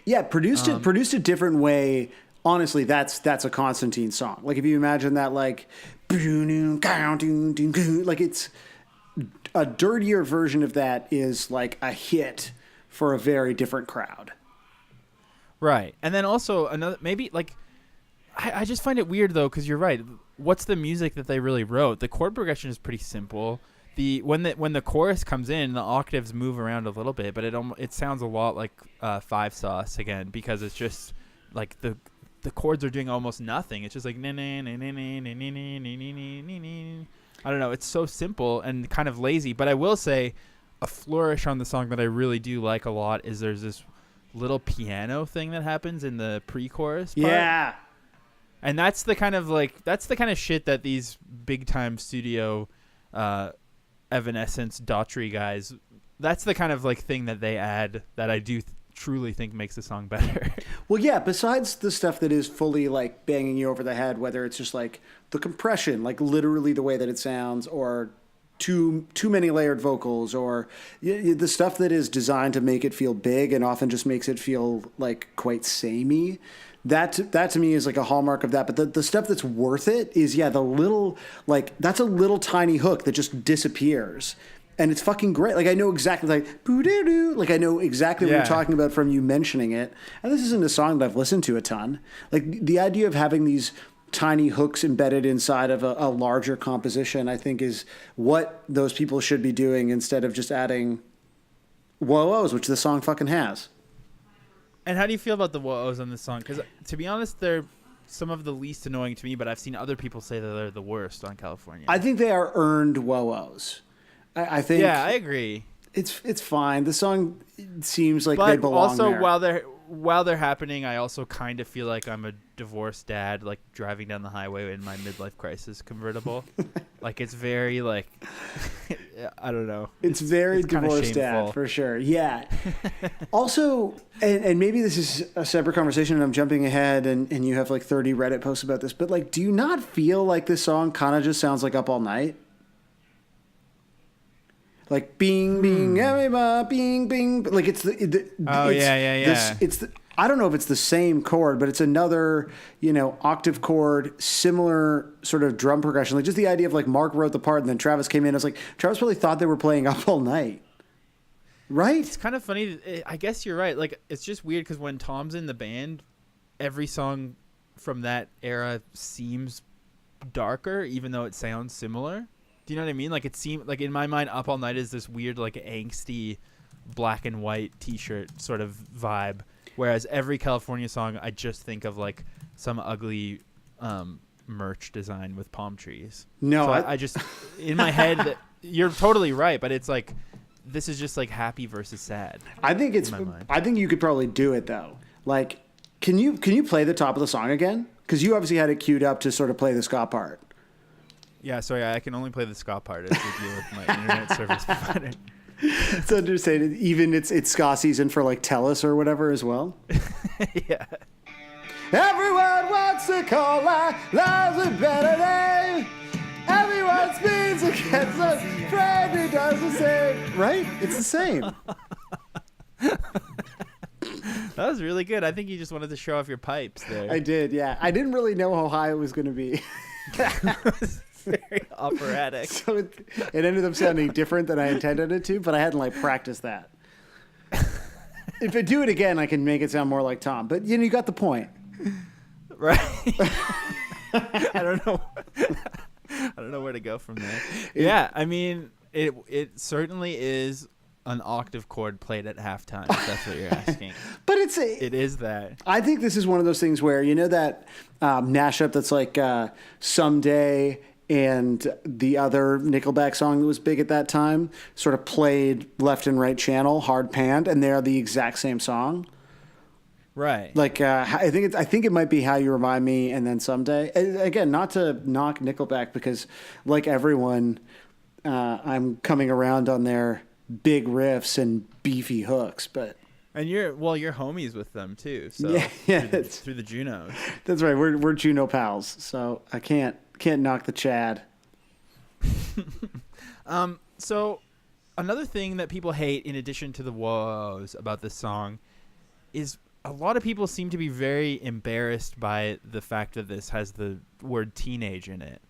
Yeah, produced a different way. Honestly, that's a Constantine song. Like, if you imagine that, like it's a dirtier version of that is like a hit for a very different crowd. Right. And then also another, maybe like, I just find it weird though, because you're right. What's the music that they really wrote? The chord progression is pretty simple. When the chorus comes in, the octaves move around a little bit, but it sounds a lot like Five Sauce again, because it's just like the the chords are doing almost nothing. It's just like I don't know. It's so simple and kind of lazy. But I will say, a flourish on the song that I really do like a lot is there's this little piano thing that happens in the pre-chorus part. Yeah. And that's the kind of shit that these big time studio Evanescence Daughtry guys, that's the kind of like thing that they add that I do truly think makes the song better. Well, yeah, besides the stuff that is fully like banging you over the head, whether it's just like the compression, like literally the way that it sounds, or too many layered vocals, or the stuff that is designed to make it feel big and often just makes it feel like quite samey. That to me is like a hallmark of that. But the stuff that's worth it is, yeah, the little, like, that's a little tiny hook that just disappears. And it's fucking great. Like, I know exactly, like, boo-doo-doo. Like, I know exactly what you're talking about from you mentioning it. And this isn't a song that I've listened to a ton. Like, the idea of having these tiny hooks embedded inside of a larger composition, I think, is what those people should be doing instead of just adding whoa-ohs, which the song fucking has. And how do you feel about the whoa-ohs on this song? Because, to be honest, they're some of the least annoying to me, but I've seen other people say that they're the worst on California. I think they are earned whoa-ohs. I think. Yeah, I agree. It's fine. The song seems like they belong also, there. while they're happening, I also kind of feel like I'm a divorced dad, like driving down the highway in my midlife crisis convertible. Like, it's very like, I don't know. It's very divorced dad for sure. Yeah. Also, and maybe this is a separate conversation and I'm jumping ahead and you have like 30 Reddit posts about this, but like, do you not feel like this song kind of just sounds like Up All Night? Like bing bing everybody bing bing, like it's I don't know if it's the same chord, but it's another, octave chord, similar sort of drum progression. Like just the idea of like Mark wrote the part and then Travis came in. I was like, Travis probably thought they were playing Up All Night, right? It's kind of funny. I guess you're right. Like, it's just weird because when Tom's in the band, every song from that era seems darker, even though it sounds similar. Do you know what I mean? Like, it seemed like in my mind, Up All Night is this weird, like, angsty black and white T-shirt sort of vibe. Whereas every California song, I just think of like some ugly merch design with palm trees. No, so I just in my head, you're totally right. But it's like this is just like happy versus sad. I think you could probably do it though. Like, can you play the top of the song again? Because you obviously had it queued up to sort of play the ska part. Yeah, sorry, I can only play the ska part as we deal with my internet service provider. It's understated. Even it's ska season for like Tellus or whatever as well. Yeah. Everyone wants to call lives a better name. Everyone speeds against a friend who does the same. Right? It's the same. That was really good. I think you just wanted to show off your pipes there. I did, yeah. I didn't really know how high it was going to be. Very operatic. So it ended up sounding different than I intended it to, but I hadn't like practiced that. If I do it again, I can make it sound more like Tom. But you got the point, right? I don't know where to go from there. Yeah, I mean, it certainly is an octave chord played at halftime. If that's what you're asking. But it is that. I think this is one of those things where that mashup that's like Someday and the other Nickelback song that was big at that time sort of played left and right channel, hard panned, and they're the exact same song. Right. Like I think it might be How You Remind Me and then Someday. Again, not to knock Nickelback because like everyone, I'm coming around on their big riffs and beefy hooks, but. And you're homies with them too, so yeah, through the Junos. That's right. We're Juno pals, so I can't knock the Chad. So another thing that people hate, in addition to the woes about this song, is a lot of people seem to be very embarrassed by the fact that this has the word teenage in it,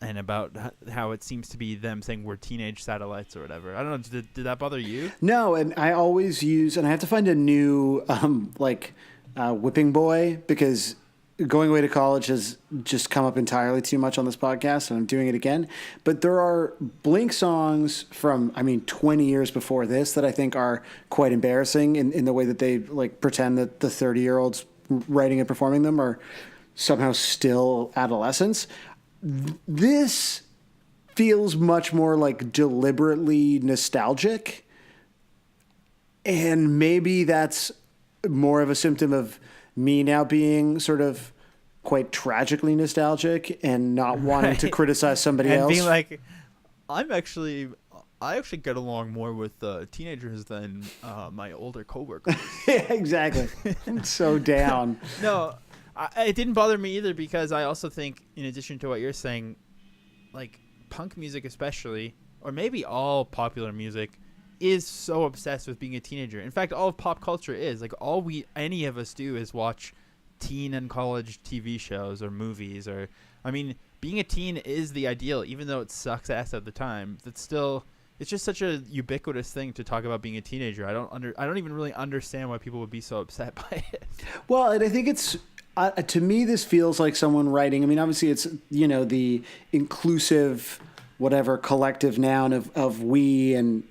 and about how it seems to be them saying we're teenage satellites or whatever. I don't know. Did that bother you? No, and I always use, and I have to find a new whipping boy because going away to college has just come up entirely too much on this podcast, and I'm doing it again. But there are Blink songs from, 20 years before this that I think are quite embarrassing in the way that they like pretend that the 30-year-olds writing and performing them are somehow still adolescents. This feels much more like deliberately nostalgic. And maybe that's more of a symptom of me now being sort of quite tragically nostalgic and not wanting to criticize somebody and else. being like, I actually get along more with teenagers than my older coworkers. Yeah, exactly. I'm so down. No, it didn't bother me either, because I also think, in addition to what you're saying, like punk music especially, or maybe all popular music, is so obsessed with being a teenager. In fact, all of pop culture is. Like, any of us do is watch teen and college TV shows or movies. Or, I mean, being a teen is the ideal, even though it sucks ass at the time. It's just such a ubiquitous thing to talk about being a teenager. I don't even really understand why people would be so upset by it. Well, and I think it's, to me, this feels like someone writing. I mean, obviously it's, the inclusive whatever collective noun of we and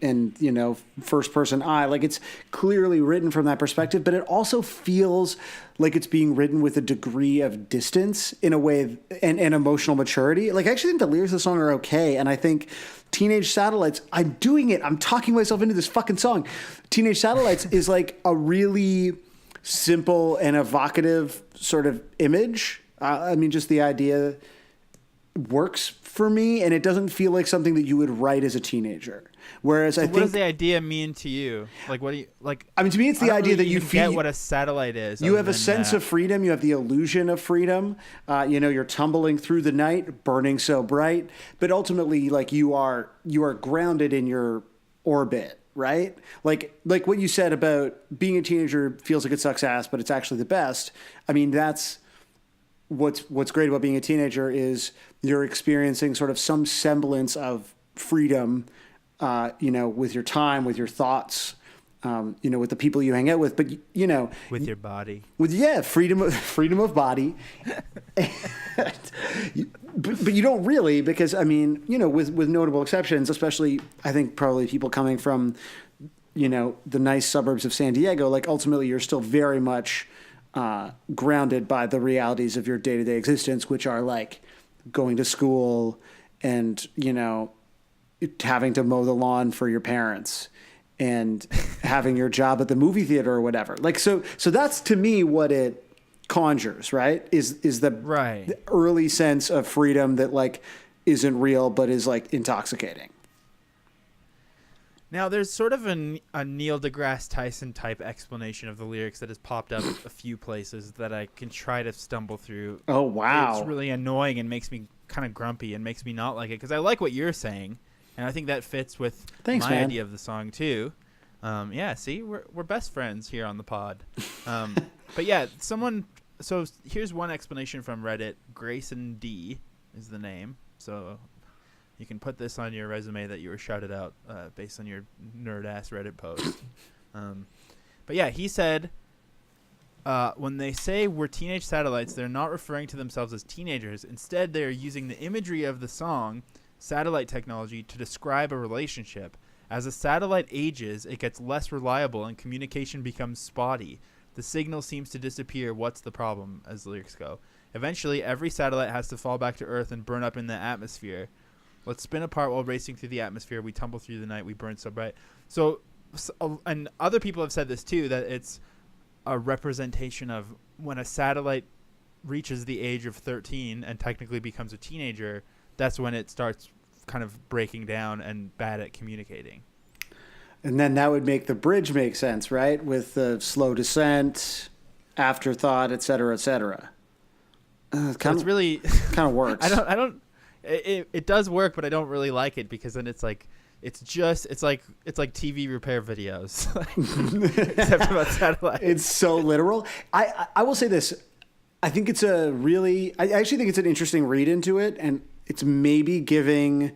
first person I, like it's clearly written from that perspective, but it also feels like it's being written with a degree of distance in a way, and emotional maturity. Like, I actually think the lyrics of the song are okay. And I think Teenage Satellites, I'm talking myself into this fucking song. Teenage Satellites is like a really simple and evocative sort of image. I mean, just the idea works for me, and it doesn't feel like something that you would write as a teenager. Whereas I think, what does the idea mean to you? Like, what do you like? I mean, to me, it's the idea that you feel get what a satellite is. You have a sense of freedom. You have the illusion of freedom. You're tumbling through the night, burning so bright, but ultimately, like you are grounded in your orbit, right? Like what you said about being a teenager feels like it sucks ass, but it's actually the best. I mean, that's what's great about being a teenager is you're experiencing sort of some semblance of freedom, with your time, with your thoughts, with the people you hang out with, but with your body, freedom of body. But you don't really, because I mean, with notable exceptions, especially I think probably people coming from, the nice suburbs of San Diego, like ultimately you're still very much grounded by the realities of your day-to-day existence, which are like going to school and, having to mow the lawn for your parents and having your job at the movie theater or whatever. Like, so that's to me what it conjures, right? Is the early sense of freedom that like isn't real, but is like intoxicating. Now, there's sort of a Neil deGrasse Tyson type explanation of the lyrics that has popped up a few places that I can try to stumble through. Oh, wow. It's really annoying and makes me kind of grumpy and makes me not like it, because I like what you're saying, and I think that fits with my idea of the song, too. See, we're best friends here on the pod. But yeah, so here's one explanation from Reddit. Grayson D is the name. So you can put this on your resume that you were shouted out based on your nerd-ass Reddit post. But yeah, he said, when they say we're teenage satellites, they're not referring to themselves as teenagers. Instead, they are using the imagery of the song, satellite technology, to describe a relationship. As a satellite ages, it gets less reliable and communication becomes spotty. The signal seems to disappear. What's the problem, as the lyrics go? Eventually, every satellite has to fall back to Earth and burn up in the atmosphere. Let's spin apart while racing through the atmosphere. We tumble through the night. We burn so bright. So, and other people have said this too, that it's a representation of when a satellite reaches the age of 13 and technically becomes a teenager, that's when it starts kind of breaking down and bad at communicating. And then that would make the bridge make sense, right? With the So slow descent, afterthought, et cetera, et cetera. it's really kind of works. It does work, but I don't really like it, because then it's like TV repair videos, except about satellites. It's so literal. I will say this. I think it's I actually think it's an interesting read into it, and it's maybe giving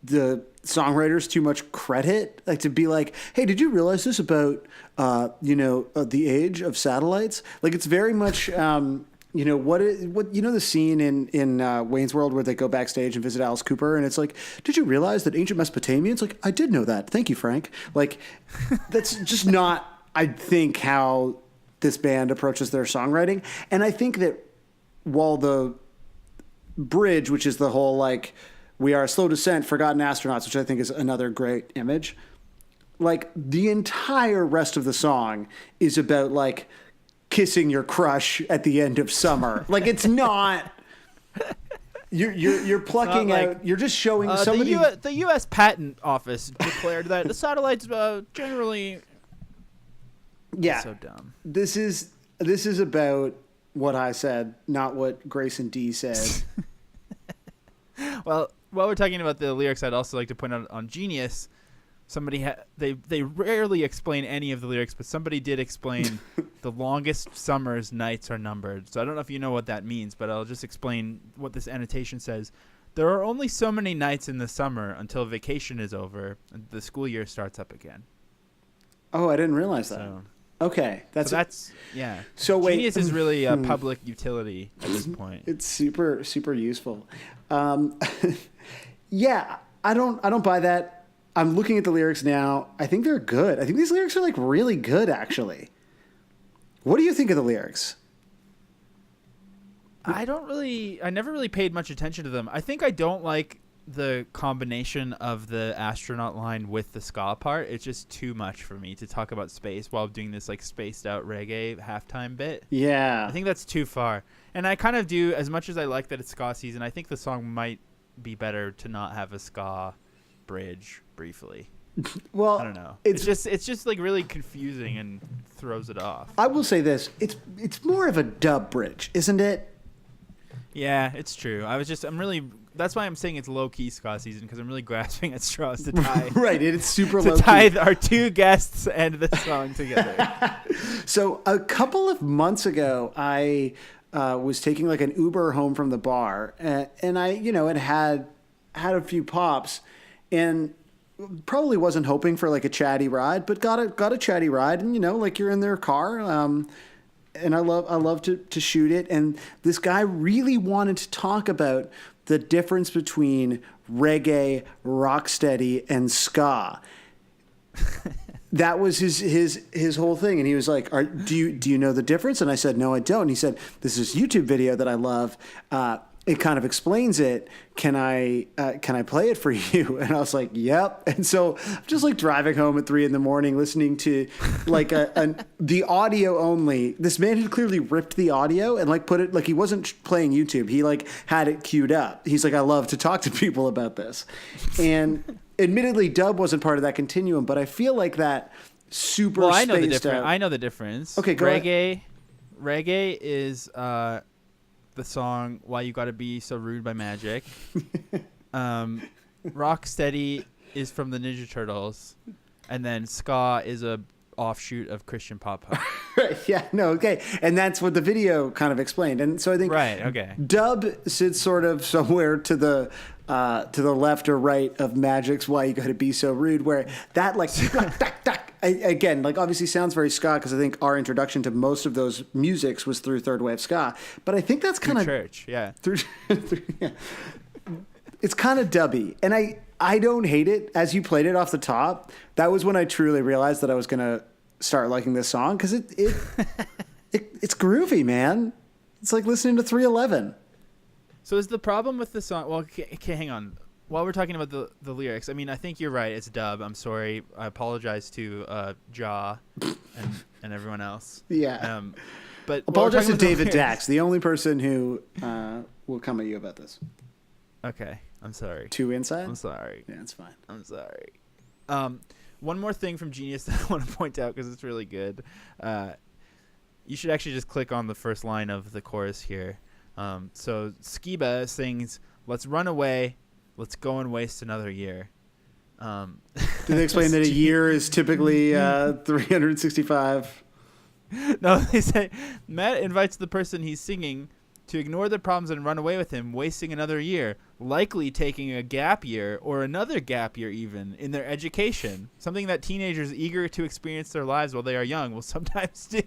the songwriters too much credit, like to be like, hey, did you realize this about the age of satellites? Like, it's very much the scene in Wayne's World where they go backstage and visit Alice Cooper, and it's like, did you realize that ancient Mesopotamia? It's like, I did know that. Thank you, Frank. Like, that's just not, I think, how this band approaches their songwriting. And I think that while the bridge, which is the whole like, we are a slow descent, forgotten astronauts, which I think is another great image, like the entire rest of the song is about like kissing your crush at the end of summer. Like it's not. You're plucking like, out. You're just showing somebody. The U.S. Patent Office declared that the satellites generally. Yeah, so dumb. This is about what I said, not what Grace and Dee said. Well, while we're talking about the lyrics, I'd also like to point out on Genius, somebody they rarely explain any of the lyrics, but somebody did explain the longest summer's nights are numbered. So I don't know if you know what that means, but I'll just explain what this annotation says. There are only so many nights in the summer until vacation is over and the school year starts up again. Oh, I didn't realize that. So, okay, that's yeah. So wait, Genius is really a public utility at this point. It's super useful. Yeah, I don't buy that. I'm looking at the lyrics now. I think they're good. I think these lyrics are like really good, actually. What do you think of the lyrics? I never really paid much attention to them. I think I don't like the combination of the astronaut line with the ska part. It's just too much for me to talk about space while doing this like spaced out reggae halftime bit. Yeah. I think that's too far. And I kind of do, as much as I like that it's ska season, I think the song might be better to not have a ska bridge briefly. Well, I don't know. It's just like really confusing and throws it off. I will say this. It's more of a dub bridge, isn't it? Yeah, it's true. That's why I'm saying it's low key ska season, because I'm really grasping at straws to tie. Right, it's super to low tie key. our two guests and the song together. So a couple of months ago, I was taking like an Uber home from the bar, and I, had a few pops, and probably wasn't hoping for like a chatty ride, but got a chatty ride, and like you're in their car. And I love to shoot it. And this guy really wanted to talk about the difference between reggae, rocksteady, and ska. That was his whole thing. And he was like, do you know the difference? And I said, no, I don't. And he said, this is a YouTube video that I love. It kind of explains it. Can I play it for you? And I was like, yep. And so I'm just like driving home at 3 a.m, listening to like the audio only. This man had clearly ripped the audio and like put it, like he wasn't playing YouTube. He like had it queued up. He's like, I love to talk to people about this. And admittedly, dub wasn't part of that continuum, but I feel like that super well, I know the spaced difference. out. I know the difference. Okay, go ahead. Reggae is the song "Why You Gotta Be So Rude" by Magic. Rocksteady is from the Ninja Turtles, and then ska is a offshoot of Christian pop punk. Right, yeah, no, okay. And that's what the video kind of explained. And so I think dub sits sort of somewhere to the left or right of Magic's "Why You Gotta Be So Rude," where that like again, like obviously sounds very ska, because I think our introduction to most of those musics was through third wave ska. But I think that's kind of church, yeah. Yeah. It's kind of dubby, and I don't hate it. As you played it off the top, that was when I truly realized that I was gonna start liking this song, because it's groovy, man. It's like listening to 311. So is the problem with the song? Well, okay, hang on. While we're talking about the lyrics, I mean, I think you're right. It's dub. I'm sorry. I apologize to Ja and everyone else. Yeah. But apologize to David Dax, the only person who will come at you about this. Okay, I'm sorry. Too inside? I'm sorry. Yeah, it's fine. I'm sorry. One more thing from Genius that I want to point out, because it's really good. You should actually just click on the first line of the chorus here. So Skiba sings, "Let's run away, let's go and waste another year." Do they explain that a year is typically 365? No, they say Matt invites the person he's singing to ignore their problems and run away with him, wasting another year, likely taking a gap year or another gap year even in their education, something that teenagers eager to experience their lives while they are young will sometimes do.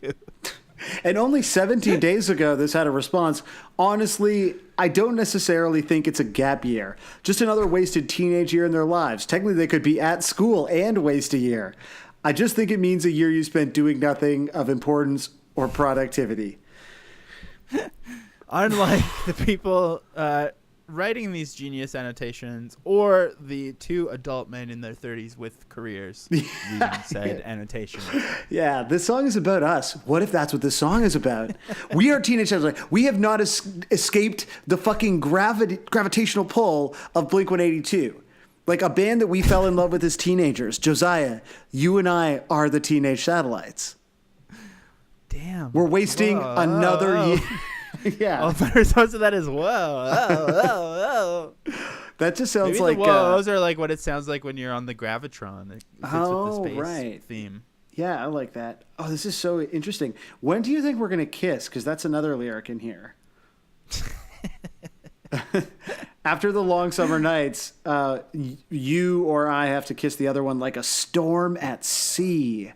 And only 17 days ago, this had a response. Honestly, I don't necessarily think it's a gap year. Just another wasted teenage year in their lives. Technically, they could be at school and waste a year. I just think it means a year you spent doing nothing of importance or productivity. Unlike the people writing these genius annotations or the two adult men in their 30s with careers reading said annotations. Yeah, this song is about us. What if that's what this song is about? We are teenage adults. We have not escaped the fucking gravitational pull of Blink-182. Like a band that we fell in love with as teenagers. Josiah, you and I are the teenage satellites. Damn. We're wasting another year. Yeah. Oh, the response to that is whoa. That just sounds Maybe like the whoas are like what it sounds like when you're on the Gravitron. It fits with the space theme. Yeah, I like that. Oh, this is so interesting. When do you think we're gonna kiss? Because that's another lyric in here. After the long summer nights, you or I have to kiss the other one like a storm at sea.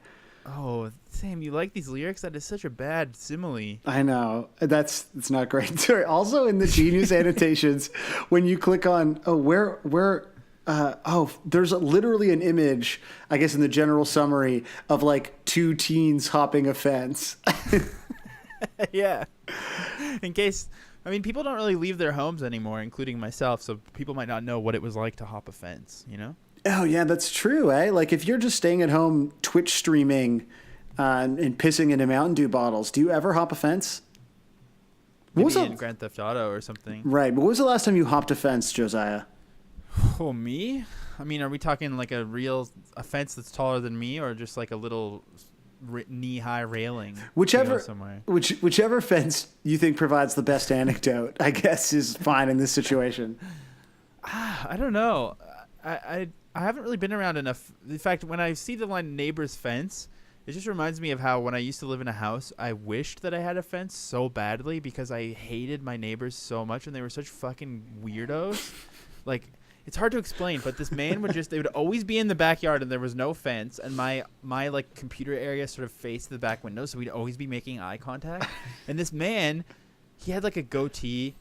Oh, Sam, you like these lyrics? That is such a bad simile. I know. It's not great. Also in the Genius annotations, when you click on, there's literally an image, I guess in the general summary, of like two teens hopping a fence. Yeah. In case, I mean, people don't really leave their homes anymore, including myself, so people might not know what it was like to hop a fence, you know? Oh, yeah, that's true, eh? Like if you're just staying at home Twitch streaming and pissing into Mountain Dew bottles, do you ever hop a fence? Maybe in Grand Theft Auto or something. Right, but when was the last time you hopped a fence, Josiah? Oh, me? I mean, are we talking like a fence that's taller than me, or just like a little knee-high railing? Whichever somewhere? Whichever fence you think provides the best anecdote, I guess, is fine in this situation. I don't know. I haven't really been around enough. In fact, when I see the line neighbor's fence, it just reminds me of how when I used to live in a house, I wished that I had a fence so badly because I hated my neighbors so much and they were such fucking weirdos. Like, it's hard to explain, but this man they would always be in the backyard and there was no fence, and my like computer area sort of faced the back window, so we'd always be making eye contact. And this man, he had like a goatee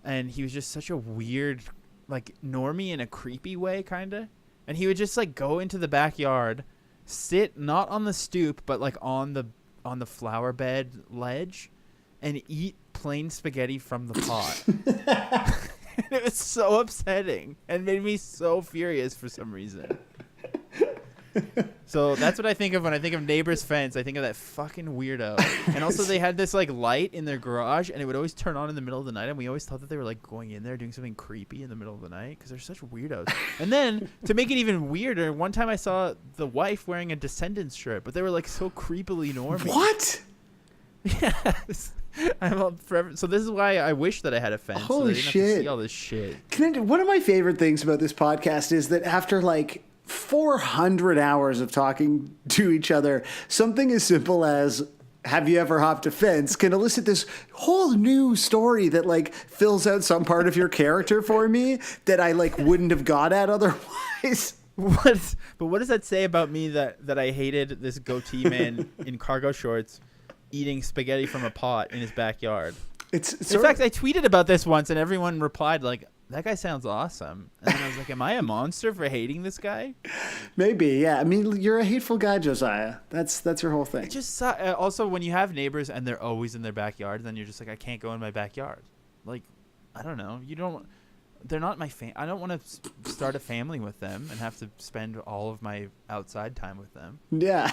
and he was just such a weird, like normie in a creepy way, kind of. And he would just like go into the backyard, sit not on the stoop but like on the flower bed ledge, and eat plain spaghetti from the pot. It was so upsetting and made me so furious for some reason. So that's what I think of when I think of neighbor's fence. I think of that fucking weirdo. And also they had this like light in their garage, and it would always turn on in the middle of the night, and we always thought that they were like going in there doing something creepy in the middle of the night because they're such weirdos. And then to make it even weirder, one time I saw the wife wearing a Descendants shirt, but they were like so creepily normal. What? Yes. So this is why I wish that I had a fence. Holy so I didn't shit. have to see all this shit. One of my favorite things about this podcast is that after like 400 hours of talking to each other, something as simple as "have you ever hopped a fence" can elicit this whole new story that like fills out some part of your character for me that I like wouldn't have got at otherwise. But what does that say about me that I hated this goatee man in cargo shorts eating spaghetti from a pot in his backyard? In fact, I tweeted about this once and everyone replied like, "That guy sounds awesome." And then I was like, am I a monster for hating this guy? Maybe, yeah. I mean, you're a hateful guy, Josiah. That's your whole thing. It just also when you have neighbors and they're always in their backyard, then you're just like, I can't go in my backyard. Like, I don't know. They're not my I don't want to start a family with them and have to spend all of my outside time with them. Yeah.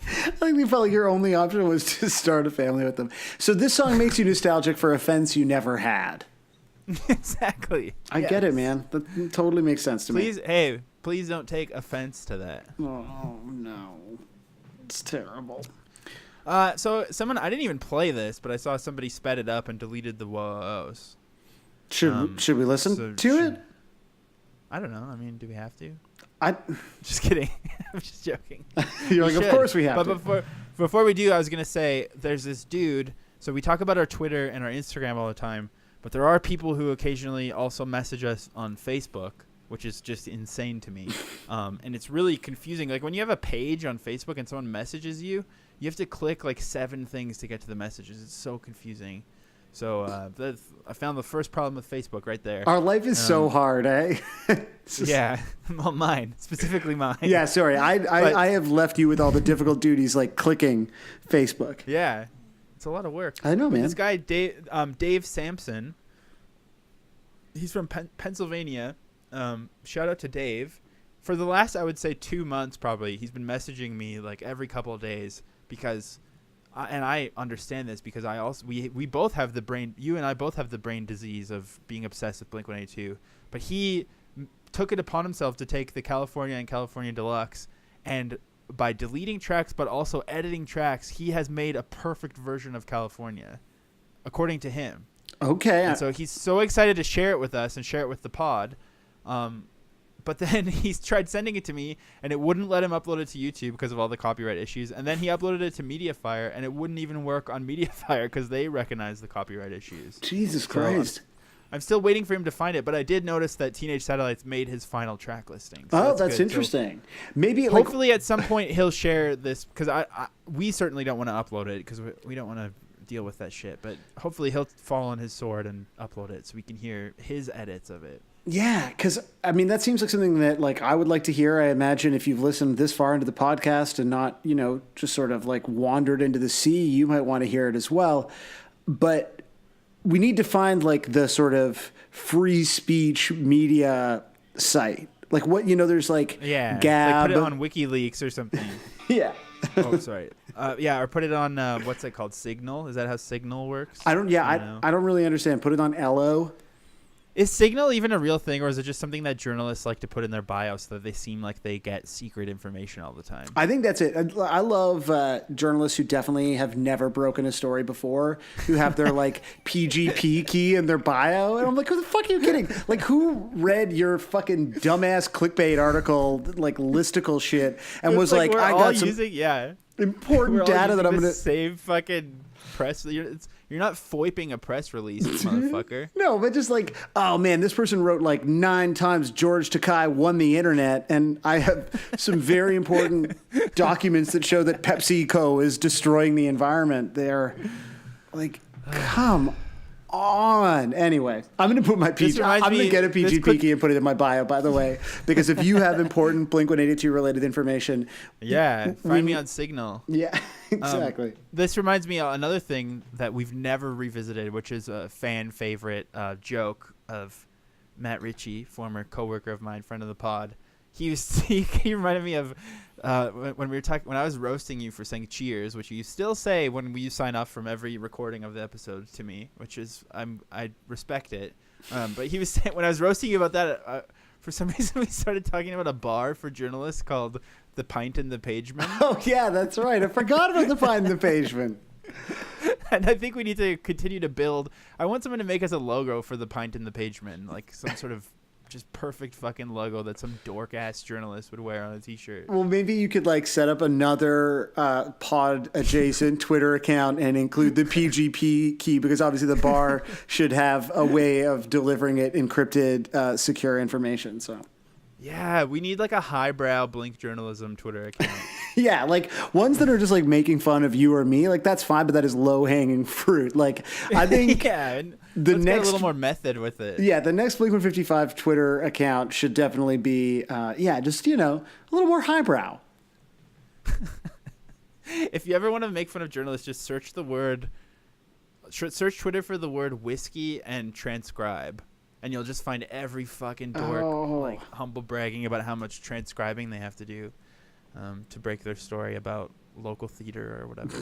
I think you felt like your only option was to start a family with them. So this song makes you nostalgic for a fence you never had. Exactly. I get it, man. That totally makes sense to me. Please don't take offense to that. Oh, no. It's terrible. So I didn't even play this, but I saw somebody sped it up and deleted the whoa-ohs. Should we listen to it? I don't know. I mean, do we have to? Just kidding. I'm just joking. You're like, of course we have to. But before we do, I was going to say there's this dude. So we talk about our Twitter and our Instagram all the time, but there are people who occasionally also message us on Facebook, which is just insane to me. And it's really confusing. Like when you have a page on Facebook and someone messages you, you have to click like 7 things to get to the messages. It's so confusing. So I found the first problem with Facebook right there. Our life is so hard, eh? Yeah, well, mine, specifically mine. Yeah, sorry. I have left you with all the difficult duties like clicking Facebook. Yeah, it's a lot of work. I know, man. This guy, Dave Sampson, he's from Pennsylvania. Shout out to Dave. For the last, I would say 2 months probably, he's been messaging me like every couple of days because... and I understand this because we both have the brain. You and I both have the brain disease of being obsessed with Blink-182. But he took it upon himself to take the California and California Deluxe, and by deleting tracks but also editing tracks, he has made a perfect version of California, according to him. Okay. And so he's so excited to share it with us and share it with the pod. But then he's tried sending it to me, and it wouldn't let him upload it to YouTube because of all the copyright issues. And then he uploaded it to Mediafire, and it wouldn't even work on Mediafire because they recognize the copyright issues. Jesus Christ. I'm still waiting for him to find it, but I did notice that Teenage Satellites made his final track listing. So that's interesting. So maybe hopefully at some point he'll share this because we certainly don't want to upload it because we don't want to deal with that shit. But hopefully he'll fall on his sword and upload it so we can hear his edits of it. Yeah, because, I mean, that seems like something that, like, I would like to hear. I imagine if you've listened this far into the podcast and not, just sort of, like, wandered into the sea, you might want to hear it as well. But we need to find, like, the sort of free speech media site. Like, what, there's, like, Gab. Gab. Like put it on WikiLeaks or something. Yeah. Oh, sorry. Or put it on, what's it called, Signal? Is that how Signal works? I don't really understand. Put it on Ello. Is Signal even a real thing, or is it just something that journalists like to put in their bio so that they seem like they get secret information all the time? I think that's it. I love journalists who definitely have never broken a story before, who have their like PGP key in their bio. And I'm like, who the fuck are you kidding? Like, who read your fucking dumbass clickbait article, like listicle shit, and was like, I got some important data that I'm going to save fucking press. You're not foiping a press release, motherfucker. No, but just like, oh man, this person wrote like 9 times George Takei won the internet, and I have some very important documents that show that PepsiCo is destroying the environment. They're like, come on. Anyway, I'm going to put my I'm going to get a PGP key and put it in my bio, by the way, because if you have important Blink-182 related information, find me on Signal. Yeah. Exactly. This reminds me of another thing that we've never revisited, which is a fan favorite joke of Matt Ritchie, former coworker of mine, friend of the pod. He reminded me of when we were talking when I was roasting you for saying cheers, which you still say when you sign off from every recording of the episode to me, which is I respect it. But he was saying, when I was roasting you about that, for some reason we started talking about a bar for journalists called The Pint and the Pageman. Oh yeah, that's right. I forgot about The Pint and the Pageman. And I think we need to continue to build. I want someone to make us a logo for The Pint and the Pageman, like some sort of just perfect fucking logo that some dork ass journalist would wear on a t-shirt. Well, maybe you could like set up another pod adjacent Twitter account and include the PGP key, because obviously the bar should have a way of delivering it encrypted, secure information. So yeah, we need like a highbrow Blink journalism Twitter account. Yeah, like ones that are just like making fun of you or me, like that's fine, but that is low hanging fruit. Like I think let's get a little more method with it. Yeah, the next Blink-155 Twitter account should definitely be just a little more highbrow. If you ever want to make fun of journalists, just search Twitter for the word whiskey and transcribe. And you'll just find every fucking dork like humble bragging about how much transcribing they have to do to break their story about local theater or whatever.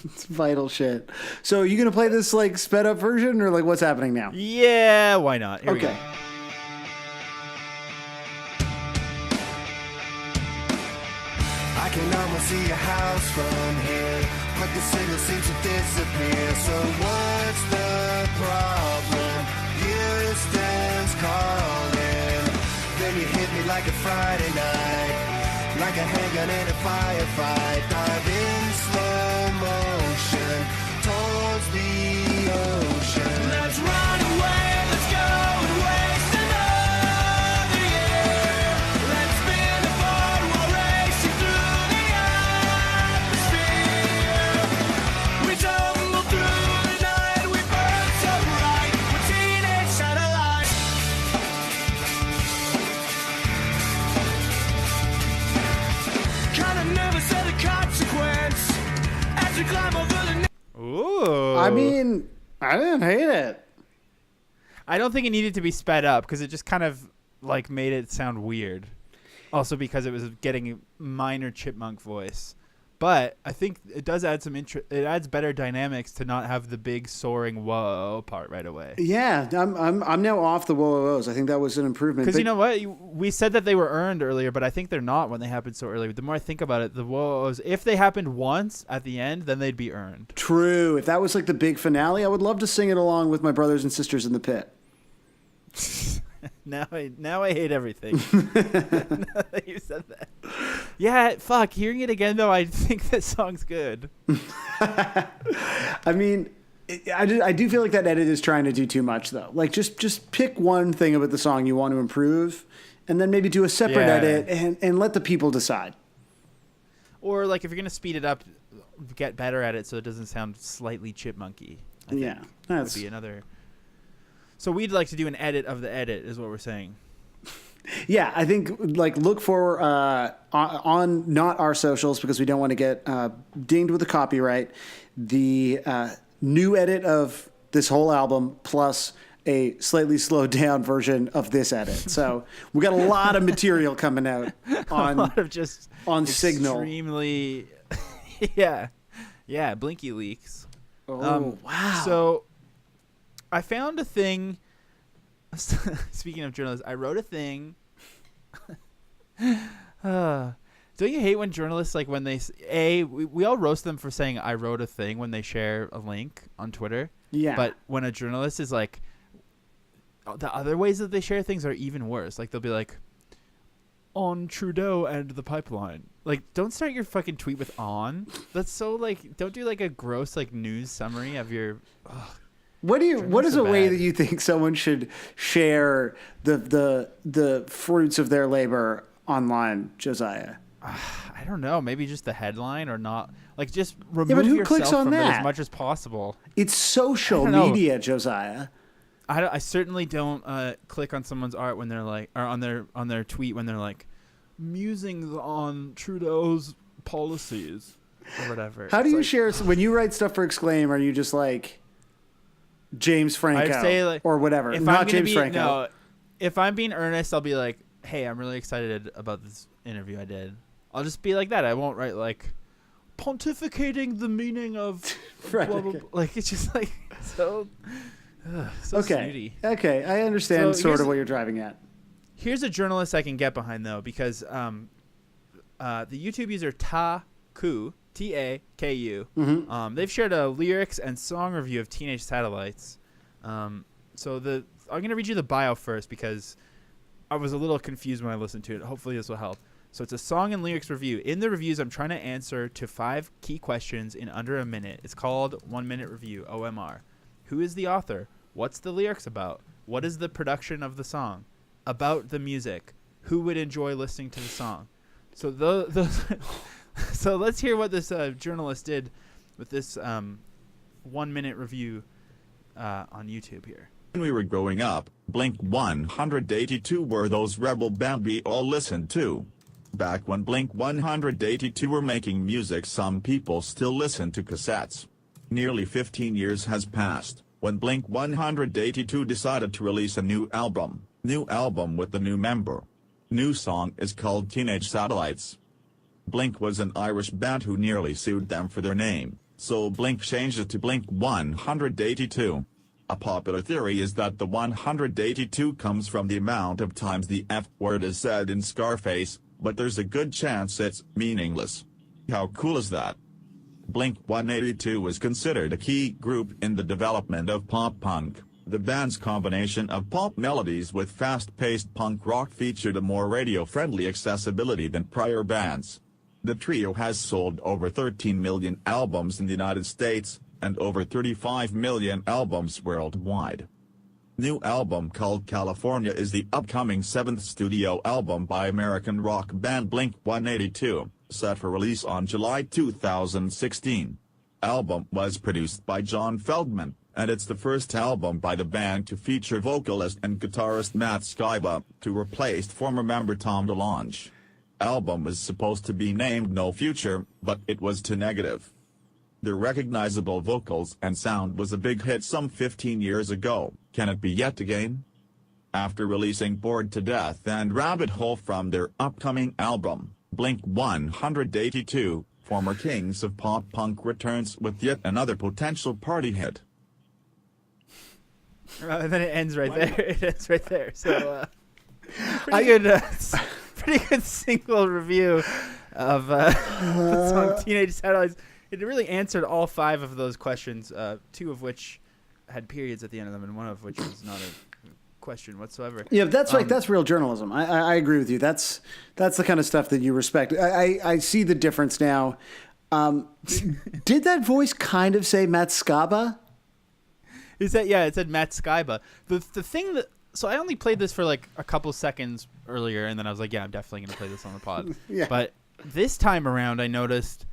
It's vital shit. So you gonna play this like sped up version, or like what's happening now? Yeah, why not? Here we go. I can almost see your house from here, but the signal seems to disappear. So what's the problem? Houston's calling. Then you hit me like a Friday night, like a handgun in a firefight. Dive in slow motion towards the ocean. Let's run away, let's go and waste another year. Let's spin a bottle while racing through the atmosphere. We tumble through the night, we burn I mean, I didn't hate it. I don't think it needed to be sped up because it just kind of like made it sound weird. Also because it was getting a minor chipmunk voice. But I think it does add some it adds better dynamics to not have the big soaring whoa part right away. Yeah, I'm now off the whoa-oh-ohs. I think that was an improvement. Because you know what? We said that they were earned earlier, but I think they're not when they happen so early. The more I think about it, the whoa-oh-ohs, if they happened once at the end, then they'd be earned. True. If that was like the big finale, I would love to sing it along with my brothers and sisters in the pit. Now I hate everything. Now that you said that. Yeah, fuck. Hearing it again, though, I think that song's good. I mean, I do feel like that edit is trying to do too much, though. Like, just pick one thing about the song you want to improve, and then maybe do a separate edit and let the people decide. Or, like, if you're going to speed it up, get better at it so it doesn't sound slightly chipmunky. I think would be another... So we'd like to do an edit of the edit, is what we're saying. Yeah, I think like look for on not our socials because we don't want to get dinged with the copyright. The new edit of this whole album plus a slightly slowed down version of this edit. So we got a lot of material coming out on a lot of just on Signal. Extremely, yeah, Blinky leaks. Oh wow! So. I found a thing. Speaking of journalists, I wrote a thing. Don't you hate when journalists, like when we all roast them for saying I wrote a thing when they share a link on Twitter. Yeah. But when a journalist is like, the other ways that they share things are even worse. Like they'll be like, on Trudeau and the pipeline. Like, don't start your fucking tweet with on. That's so like, don't do like a gross like news summary of your. Ugh. What is a way that you think someone should share the fruits of their labor online, Josiah? I don't know. Maybe just the headline or not. Like just remove yourself from it as much as possible. It's social media, Josiah. I certainly don't click on someone's art when they're like, or on their tweet when they're like, musings on Trudeau's policies or whatever. How do you share when you write stuff for Exclaim? Are you just like James Franco I'd say like, or whatever? Not James Franco. No, if I'm being earnest, I'll be like, hey, I'm really excited about this interview I did. I'll just be like that. I won't write like pontificating the meaning of right, blah, blah, blah. Like it's just like so snooty. Okay, I understand sort of what you're driving at. Here's a journalist I can get behind though, because the YouTube user Taku Taku. Mm-hmm. They've shared a lyrics and song review of Teenage Satellites. I'm gonna read you the bio first because I was a little confused when I listened to it. Hopefully this will help. So it's a song and lyrics review. In the reviews, I'm trying to answer to 5 key questions in under a minute. It's called 1 Minute Review, OMR. Who is the author? What's the lyrics about? What is the production of the song? About the music. Who would enjoy listening to the song? So those. So let's hear what this journalist did with this 1 minute review on YouTube here. When we were growing up, Blink 182 were those rebel band we all listened to. Back when Blink 182 were making music, some people still listen to cassettes. Nearly 15 years has passed, when Blink 182 decided to release a new album with the new member. New song is called Teenage Satellites. Blink was an Irish band who nearly sued them for their name, so Blink changed it to Blink 182. A popular theory is that the 182 comes from the amount of times the F word is said in Scarface, but there's a good chance it's meaningless. How cool is that? Blink 182 was considered a key group in the development of pop punk. The band's combination of pop melodies with fast-paced punk rock featured a more radio-friendly accessibility than prior bands. The trio has sold over 13 million albums in the United States, and over 35 million albums worldwide. New album called California is the upcoming 7th studio album by American rock band Blink 182, set for release on July 2016. Album was produced by John Feldman, and it's the first album by the band to feature vocalist and guitarist Matt Skiba, who replaced former member Tom DeLonge. Album was supposed to be named No Future, but it was too negative. Their recognizable vocals and sound was a big hit some 15 years ago. Can it be yet again? After releasing Bored to Death and Rabbit Hole from their upcoming album, Blink-182, former kings of pop-punk returns with yet another potential party hit. And then it ends right there. It ends right there. So, pretty good single review of the song Teenage Satellites. It really answered all 5 of those questions, 2 of which had periods at the end of them, and one of which was not a question whatsoever. Yeah, that's like that's real journalism. I agree with you. That's the kind of stuff that you respect. I see the difference now. Did that voice kind of say Matt Scaba? Is that it said Matt Skiba. The thing that so I only played this for like a couple seconds earlier, and then I was like, yeah, I'm definitely gonna play this on the pod. Yeah. But this time around, I noticed.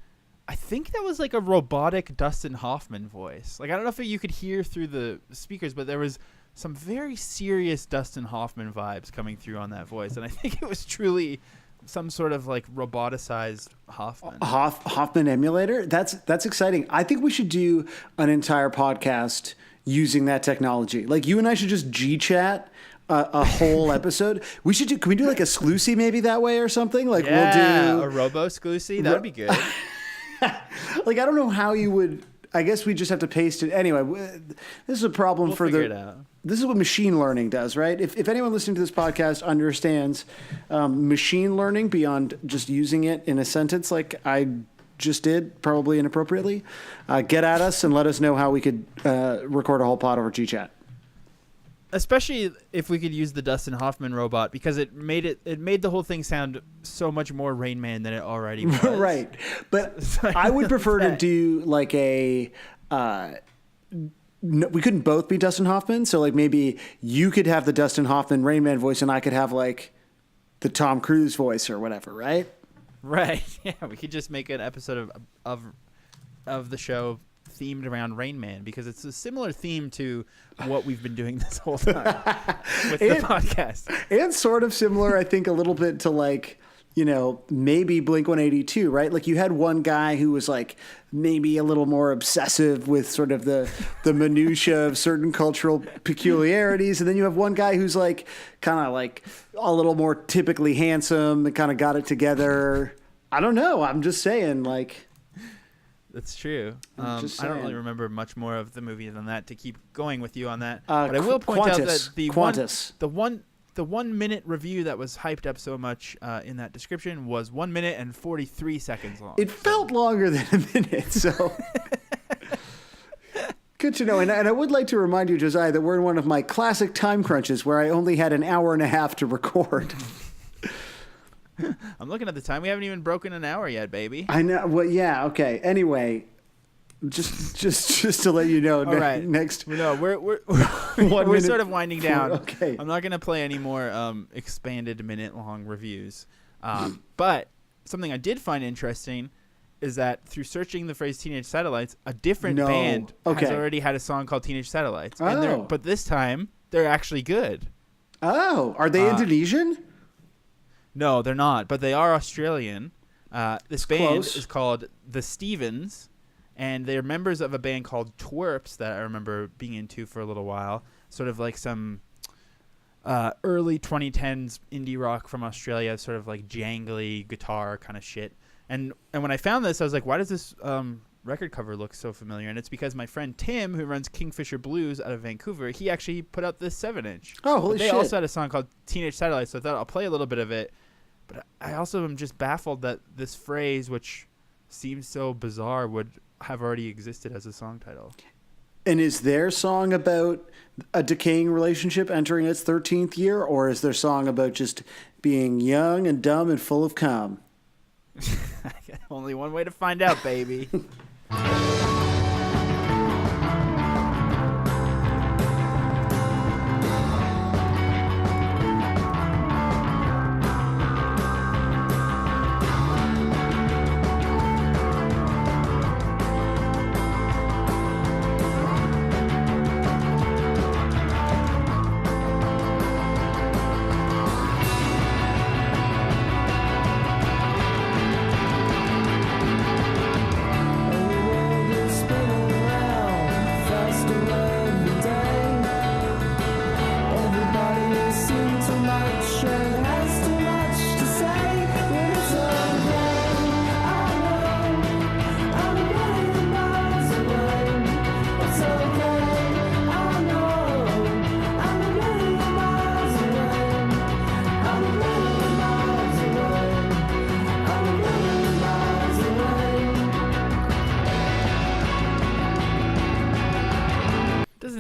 I think that was like a robotic Dustin Hoffman voice. Like I don't know if you could hear through the speakers, but there was some very serious Dustin Hoffman vibes coming through on that voice, and I think it was truly some sort of like roboticized Hoffman. Hoffman emulator. That's exciting. I think we should do an entire podcast using that technology. Like you and I should just G-chat a whole episode. Can we do like a Sclusy maybe that way or something? Like we'll do a Robo Sclusy. That would be good. Like I don't know how you would. I guess we just have to paste it anyway. This is a problem for figure it out. This is what machine learning does, right? If anyone listening to this podcast understands machine learning beyond just using it in a sentence, like I just did, probably inappropriately, get at us and let us know how we could record a whole pod over GChat. Especially if we could use the Dustin Hoffman robot, because it made the whole thing sound so much more Rain Man than it already was. Right. But I would prefer to do like a we couldn't both be Dustin Hoffman, so like maybe you could have the Dustin Hoffman Rain Man voice and I could have like the Tom Cruise voice or whatever, right? Right. Yeah, we could just make an episode of the show themed around Rain Man, because it's a similar theme to what we've been doing this whole time with the podcast. And sort of similar, I think, a little bit to like, you know, maybe Blink-182, right? Like you had one guy who was like maybe a little more obsessive with sort of the minutia of certain cultural peculiarities. And then you have one guy who's like kind of like a little more typically handsome and kind of got it together. I don't know. I'm just saying, like... That's true. I don't really remember much more of the movie than that to keep going with you on that. But I will point out that the Qantas. The 1 minute review that was hyped up so much in that description was 1 minute and 43 seconds long. It felt longer than a minute, so good to know. And I would like to remind you, Josiah, that we're in one of my classic time crunches where I only had an hour and a half to record. I'm looking at the time. We haven't even broken an hour yet, baby. I know. Well, yeah. Okay. Anyway, just to let you know. All right. Next. No, we're sort of winding down. Okay. I'm not going to play any more expanded minute-long reviews. But something I did find interesting is that through searching the phrase Teenage Satellites, a different band has already had a song called Teenage Satellites. Oh. But this time, they're actually good. Oh. Are they Indonesian? No, they're not, but they are Australian. This band close. is called The Stevens, and they're members of a band called Twerps that I remember being into for a little while, sort of like some early 2010s indie rock from Australia, sort of like jangly guitar kind of shit. And when I found this, I was like, why does this record cover look so familiar? And it's because my friend Tim, who runs Kingfisher Blues out of Vancouver, he actually put out this 7-inch. Oh, holy shit. They also had a song called Teenage Satellites, so I thought I'll play a little bit of it. But I also am just baffled that this phrase, which seems so bizarre, would have already existed as a song title. And is their song about a decaying relationship entering its 13th year, or is their song about just being young and dumb and full of cum? Only one way to find out, baby.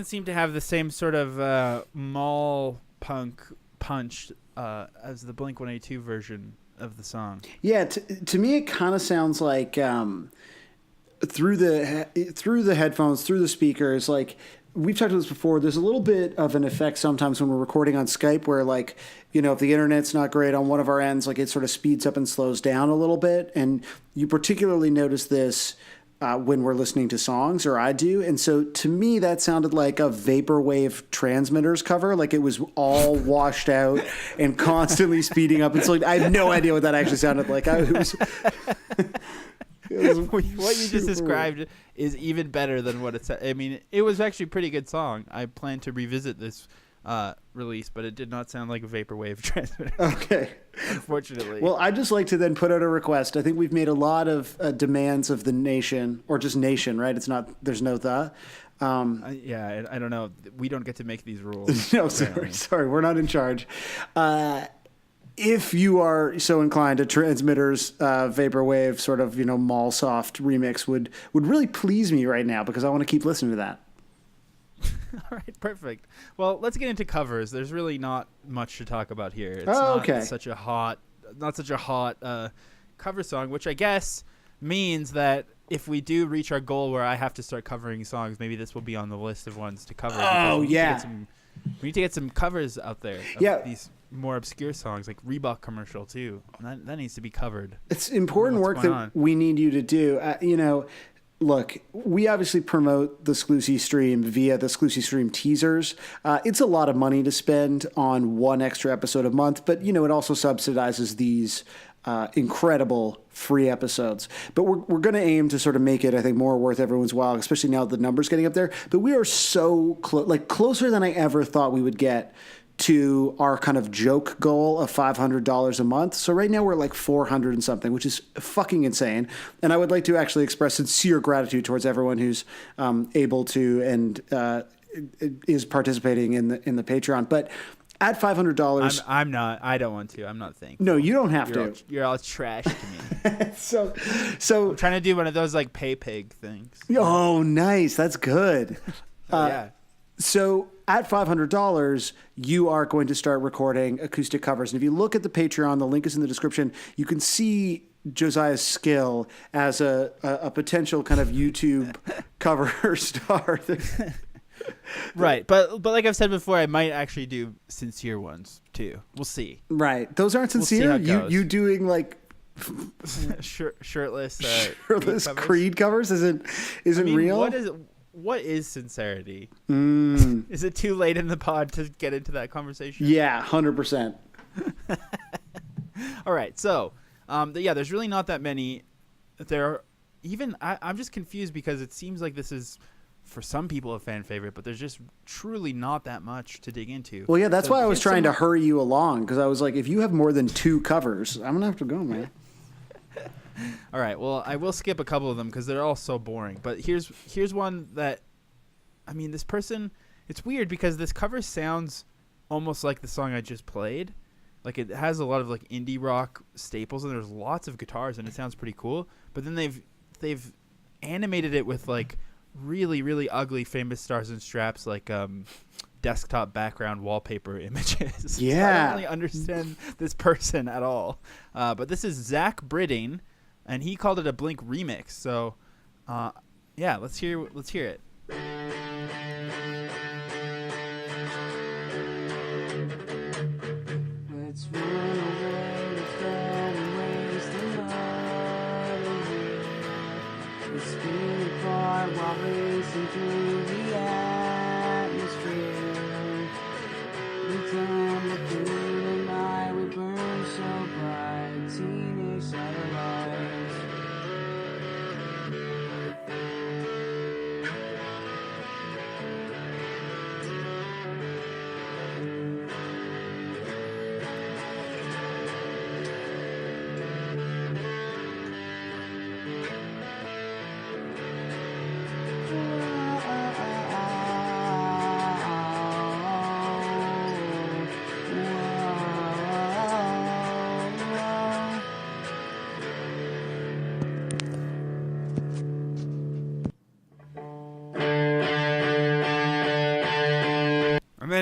seem to have the same sort of mall punk punch as the Blink-182 version of the song. Yeah, to me, it kind of sounds like through the headphones, through the speakers, like we've talked about this before. There's a little bit of an effect sometimes when we're recording on Skype, where like, you know, if the internet's not great on one of our ends, like it sort of speeds up and slows down a little bit. And you particularly notice this when we're listening to songs, or I do. And so to me, that sounded like a vaporwave transmitters cover. Like it was all washed out and constantly speeding up. It's like, I have no idea what that actually sounded like. What you just described is even better than what it said. I mean, it was actually a pretty good song. I plan to revisit this release, but it did not sound like a vaporwave transmitter. Okay. Unfortunately. Well, I'd just like to then put out a request. I think we've made a lot of demands of the nation, or just nation, right? It's not, there's no the. Yeah, I don't know. We don't get to make these rules. No, sorry, we're not in charge. If you are so inclined, a Transmitters vaporwave sort of, you know, mall soft remix would really please me right now, because I want to keep listening to that. All right, perfect. Well, let's get into covers. There's really not much to talk about here. It's okay. not such a hot cover song, which I guess means that if we do reach our goal where I have to start covering songs, maybe this will be on the list of ones to cover. Oh, yeah. We need to get some covers out there. Yeah. These more obscure songs, like Reebok commercial too. That needs to be covered. It's important work that we need you to do. You know, look, we obviously promote the Sclusy Stream via the Sclusy Stream teasers. It's a lot of money to spend on one extra episode a month, but, you know, it also subsidizes these incredible free episodes. But we're going to aim to sort of make it, I think, more worth everyone's while, especially now that the numbers getting up there. But we are so closer than I ever thought we would get to our kind of joke goal of $500 a month. So right now we're like 400 and something, which is fucking insane. And I would like to actually express sincere gratitude towards everyone who's able to and is participating in the Patreon. But at $500, I'm not. I don't want to. I'm not thankful. No, you don't have to. You're all trash to me. So I'm trying to do one of those like pay pig things. Oh, nice. That's good. Yeah. So at $500, you are going to start recording acoustic covers. And if you look at the Patreon, the link is in the description, you can see Josiah's skill as a potential kind of YouTube cover star. Right. But like I've said before, I might actually do sincere ones too. We'll see. Right. Those aren't sincere. We'll see how it goes. You doing like shirtless Creed covers isn't real. What is sincerity? Is it too late in the pod to get into that conversation? Yeah, 100%. All right, so there's really not that many. I'm just confused because it seems like this is for some people a fan favorite, but there's just truly not that much to dig into. Well, yeah, that's why I was trying to hurry you along, because I was like, if you have more than 2 covers, I'm gonna have to go, man. All right, well, I will skip a couple of them because they're all so boring. But here's one that, I mean, this person, it's weird because this cover sounds almost like the song I just played. Like it has a lot of like indie rock staples and there's lots of guitars and it sounds pretty cool. But then they've animated it with like really, really ugly Famous Stars and Straps like desktop background wallpaper images. Yeah. So I don't really understand this person at all. But this is Zach Britting. And he called it a Blink remix. So, let's hear it. Let's run away, let's go and waste another year. Let's spin apart while racing through the atmosphere. Pretend that through the night we burn so bright, teenage satellites.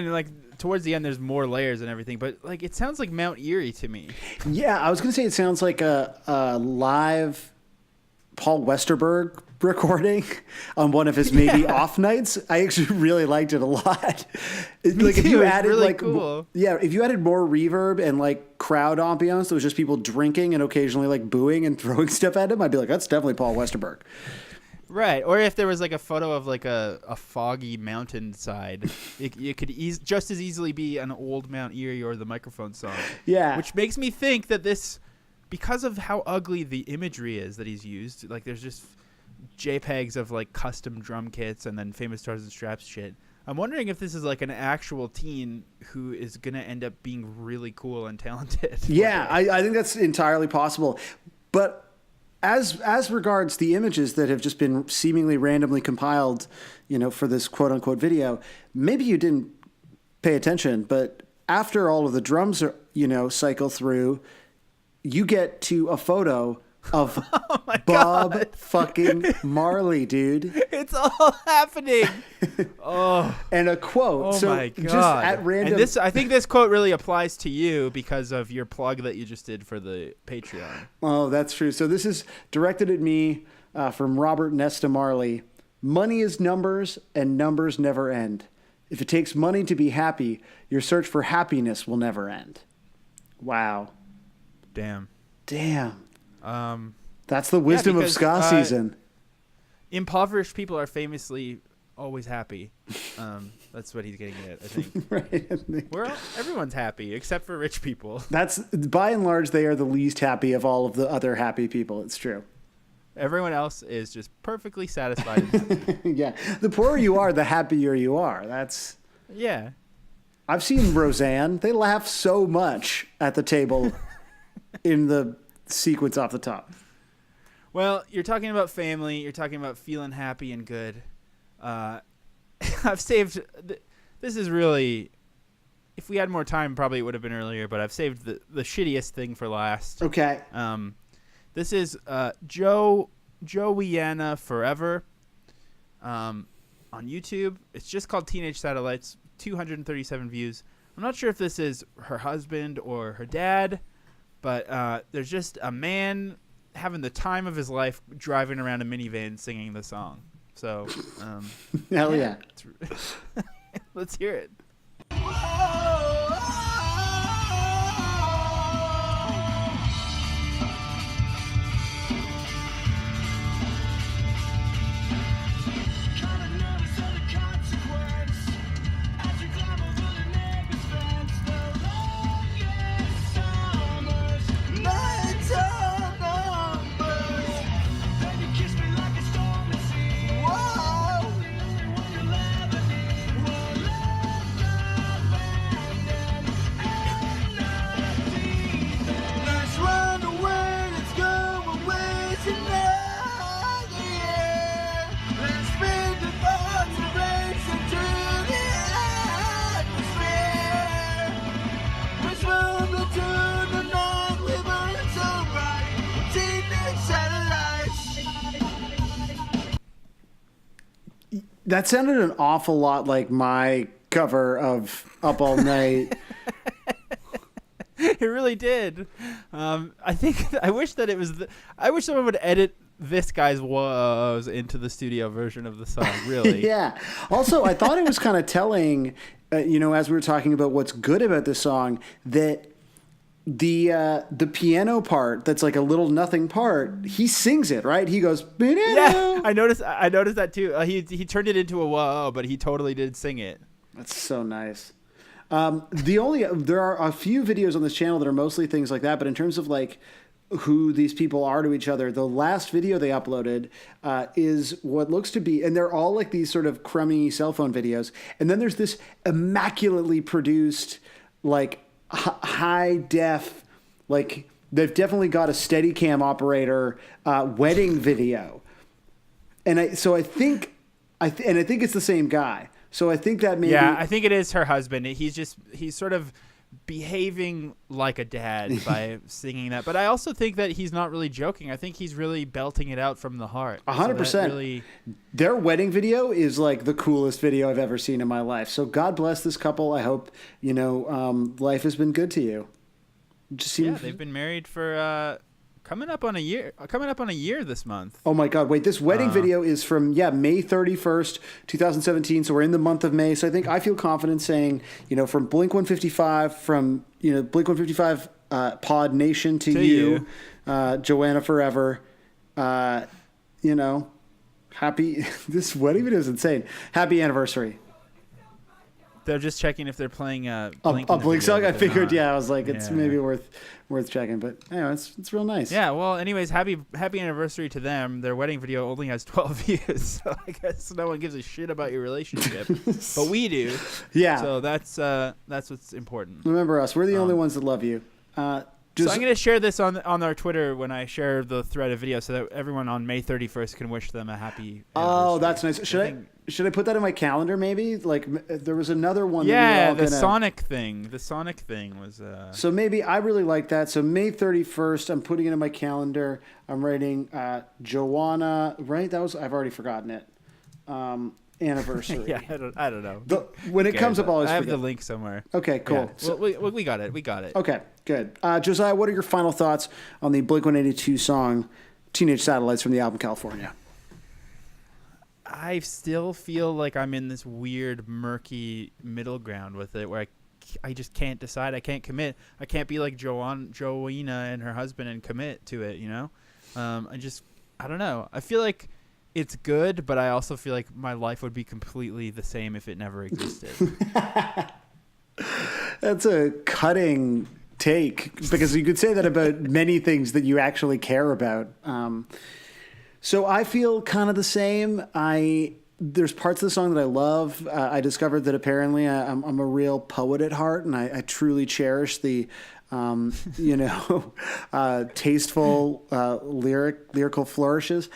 then like towards the end, there's more layers and everything. But like, it sounds like Mount Erie to me. Yeah, I was gonna say it sounds like a live Paul Westerberg recording on one of his maybe off nights. I actually really liked it a lot. Like if you added really like cool. if you added more reverb and like crowd ambiance, there was just people drinking and occasionally like booing and throwing stuff at him, I'd be like, that's definitely Paul Westerberg. Right, or if there was like a photo of like a foggy mountainside, it could just as easily be an old Mount Erie or the microphone song. Yeah. Which makes me think that this, because of how ugly the imagery is that he's used, like there's just JPEGs of like custom drum kits and then Famous Stars and Straps shit. I'm wondering if this is like an actual teen who is going to end up being really cool and talented. Yeah, I think that's entirely possible. But as regards the images that have just been seemingly randomly compiled, for this quote unquote video, maybe you didn't pay attention, but after all of the drums are, cycle through, you get to a photo of Bob fucking Marley, dude. It's all happening. Oh, and a quote. Oh so my God. Just at random. And I think this quote really applies to you because of your plug that you just did for the Patreon. Oh, that's true. So this is directed at me from Robert Nesta Marley. Money is numbers, and numbers never end. If it takes money to be happy, your search for happiness will never end. Wow. Damn. That's the wisdom of ska season. Impoverished people are famously always happy. That's what he's getting at, I think. Right. Everyone's happy except for rich people. That's by and large, they are the least happy of all of the other happy people. It's true. Everyone else is just perfectly satisfied and happy. Yeah. The poorer you are, the happier you are. Yeah. I've seen Roseanne. They laugh so much at the table in the sequence off the top. Well, you're talking about family. You're talking about feeling happy and good. I've saved. This is really. If we had more time, probably it would have been earlier. But I've saved the shittiest thing for last. Okay. This is Joeyana Forever. On YouTube, it's just called Teenage Satellites. 237 views. I'm not sure if this is her husband or her dad, but there's just a man having the time of his life driving around a minivan singing the song. So, hell yeah. Let's hear it. That sounded an awful lot like my cover of Up All Night. It really did. I wish that it was. I wish someone would edit this guy's woes into the studio version of the song. Really. Yeah. Also, I thought it was kind of telling. As we were talking about what's good about this song, that the piano part that's like a little nothing part, he sings it, right? He goes, yeah, I noticed that too. He turned it into a whoa, but he totally did sing it. That's so nice. There are a few videos on this channel that are mostly things like that, but in terms of like who these people are to each other, the last video they uploaded is what looks to be, and they're all like these sort of crummy cell phone videos, and then there's this immaculately produced like high def, like they've definitely got a Steadicam operator wedding video, and I think it's the same guy. So I think that maybe I think it is her husband. He's sort of behaving like a dad by singing that. But I also think that he's not really joking. I think he's really belting it out from the heart. 100%. Really, their wedding video is like the coolest video I've ever seen in my life. So God bless this couple. I hope, life has been good to you. they've been married for coming up on a year this month. Oh my God! Wait, this wedding video is from May 31st, 2017. So we're in the month of May. So I feel confident saying, from Blink 155, from Blink 155 Pod Nation to you, Joanna forever. Happy. This wedding video is insane. Happy anniversary. They're just checking if they're playing a Blink song. I figured, I was like, it's maybe worth checking. But anyway, it's real nice. Yeah. Well, anyways, happy anniversary to them. Their wedding video only has 12 views, so I guess no one gives a shit about your relationship, but we do. Yeah. So that's what's important. Remember us. We're the only ones that love you. So I'm going to share this on our Twitter when I share the thread of video so that everyone on May 31st can wish them a happy anniversary. Oh, that's nice. Should I put that in my calendar maybe? Like there was another one. Yeah, the Sonic thing. The Sonic thing was... So maybe I really like that. So May 31st, I'm putting it in my calendar. I'm writing Joanna, right? I've already forgotten it. Anniversary. Yeah, I don't know. When it comes up, I always have forget. the link somewhere. Okay, cool. Yeah. So, we got it. We got it. Okay, good. Josiah, what are your final thoughts on the Blink-182 song Teenage Satellites from the album California? I still feel like I'm in this weird, murky middle ground with it where I just can't decide. I can't commit. I can't be like Joanna and her husband and commit to it, I don't know. I feel like it's good, but I also feel like my life would be completely the same if it never existed. That's a cutting take, because you could say that about many things that you actually care about. So I feel kind of the same. There's parts of the song that I love. I discovered that apparently I'm a real poet at heart, and I truly cherish the tasteful lyrical flourishes.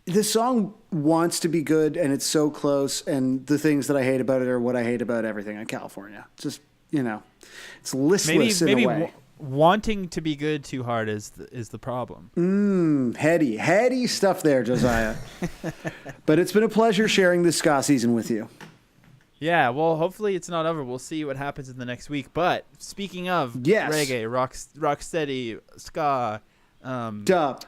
This song wants to be good, and it's so close, and the things that I hate about it are what I hate about everything in California. Just, it's listless in a way. Wanting to be good too hard is the problem. Heady stuff there, Josiah. But it's been a pleasure sharing this ska season with you. Yeah, well, hopefully it's not over. We'll see what happens in the next week. But speaking of reggae, rock steady, ska, dub,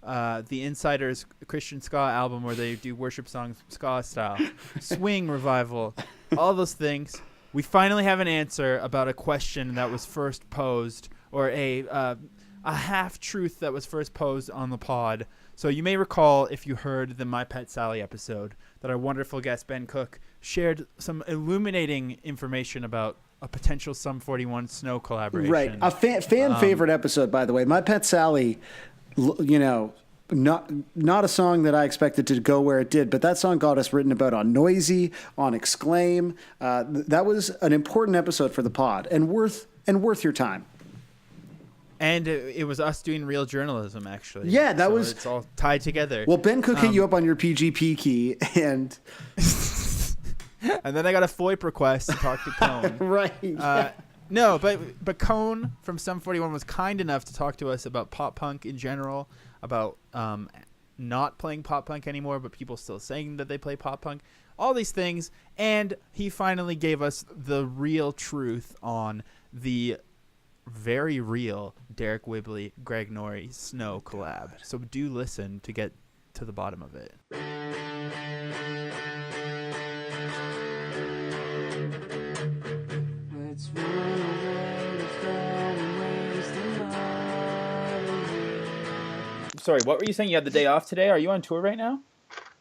the Insiders Christian ska album where they do worship songs ska style, swing revival, all those things. We finally have an answer about a question that was first posed, or a half-truth that was first posed on the pod. So you may recall, if you heard the My Pet Sally episode, that our wonderful guest Ben Cook shared some illuminating information about a potential Sum 41 Snow collaboration. Right, a fan favorite episode, by the way. My Pet Sally, not a song that I expected to go where it did, but that song got us written about on Noisy, on Exclaim. That was an important episode for the pod, and worth your time. And it was us doing real journalism, actually. Yeah, it's all tied together. Well, Ben Cook hit you up on your PGP key, and and then I got a FOIP request to talk to Cone. Right. No, but Cone from Sum 41 was kind enough to talk to us about pop punk in general, about not playing pop punk anymore, but people still saying that they play pop punk, all these things. And he finally gave us the real truth on the very real Derek Whibley, Greg Norrie, Snow collab. So do listen to get to the bottom of it. Let's run away, let's go and waste the Sorry, what were you saying? You had the day off today? Are you on tour right now?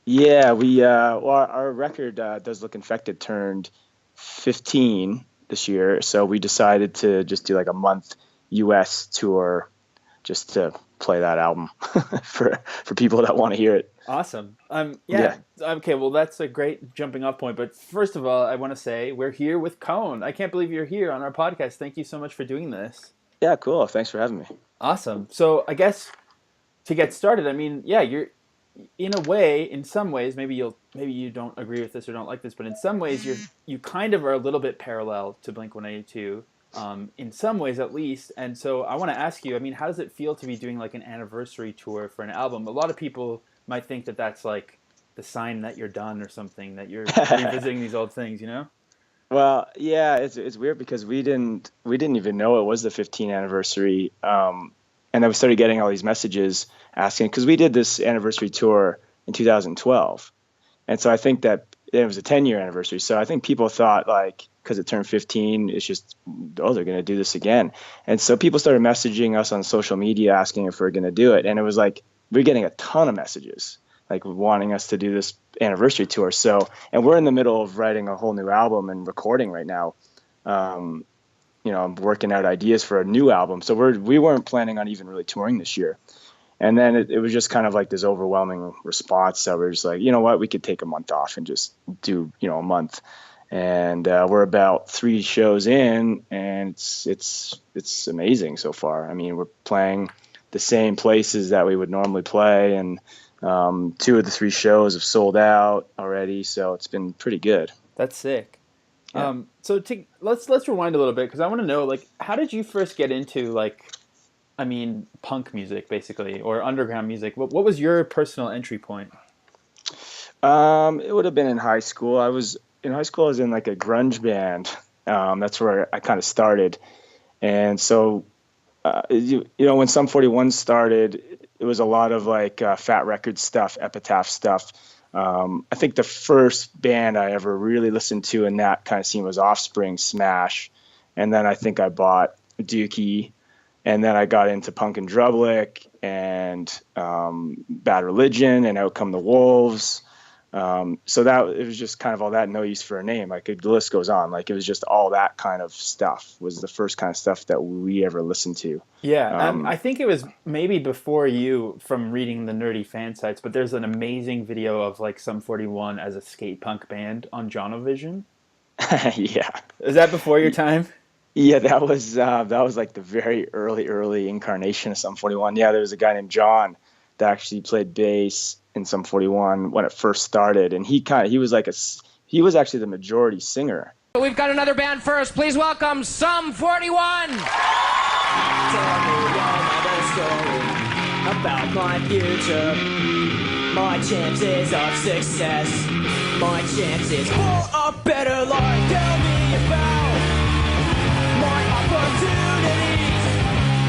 Yeah, our record Does Look Infected turned 15 this year, so we decided to just do like a month US tour just to play that album for people that want to hear it. Awesome. Yeah. Okay, well, that's a great jumping off point. But first of all, I want to say we're here with Cone. I can't believe you're here on our podcast. Thank you so much for doing this. Yeah, cool. Thanks for having me. Awesome. So I guess to get started, I mean, yeah, in a way, in some ways, maybe you don't agree with this or don't like this, but in some ways you kind of are a little bit parallel to Blink 182, in some ways at least. And so I want to ask you, I mean, how does it feel to be doing like an anniversary tour for an album? A lot of people might think that that's like the sign that you're done or something, that you're revisiting these old things, you know? Well, yeah, it's weird because we didn't even know it was the 15th anniversary. And then we started getting all these messages asking, because we did this anniversary tour in 2012. And so I think that it was a 10-year anniversary. So I think people thought, like, because it turned 15, it's just, oh, they're going to do this again. And so people started messaging us on social media asking if we're going to do it. And it was like, we're getting a ton of messages, like wanting us to do this anniversary tour. So, and we're in the middle of writing a whole new album and recording right now. I'm working out ideas for a new album. So we weren't planning on even really touring this year. And then it was just kind of like this overwhelming response. So we're just like, you know what, we could take a month off and just do, a month. And we're about 3 shows in, and it's amazing so far. I mean, we're playing the same places that we would normally play, and 2 of the 3 shows have sold out already. So it's been pretty good. That's sick. Yeah. So let's rewind a little bit, because I want to know, like, how did you first get into, like, I mean, punk music basically, or underground music? What was your personal entry point? It would have been in high school. I was in like a grunge band. That's where I kind of started. And so, when Sum 41 started, it was a lot of like Fat Record stuff, Epitaph stuff. I think the first band I ever really listened to in that kind of scene was Offspring, Smash. And then I think I bought Dookie. And then I got into Punk and Drublick and Bad Religion and Out Come the Wolves. So that it was just kind of all that, no use for a name. Like the list goes on. Like it was just all that kind of stuff was the first kind of stuff that we ever listened to. Yeah, I think it was maybe before you, from reading the nerdy fan sites, but there's an amazing video of like Sum 41 as a skate punk band on Jonovision. Yeah. Is that before your time? Yeah, that was like the very early incarnation of Sum 41. Yeah, there was a guy named John that actually played bass in Sum 41 when it first started, and he was actually the majority singer. We've got another band first. Please welcome Sum 41. Tell me another story about my future, my chances of success, my chances for a better life. Tell me about my opportunities,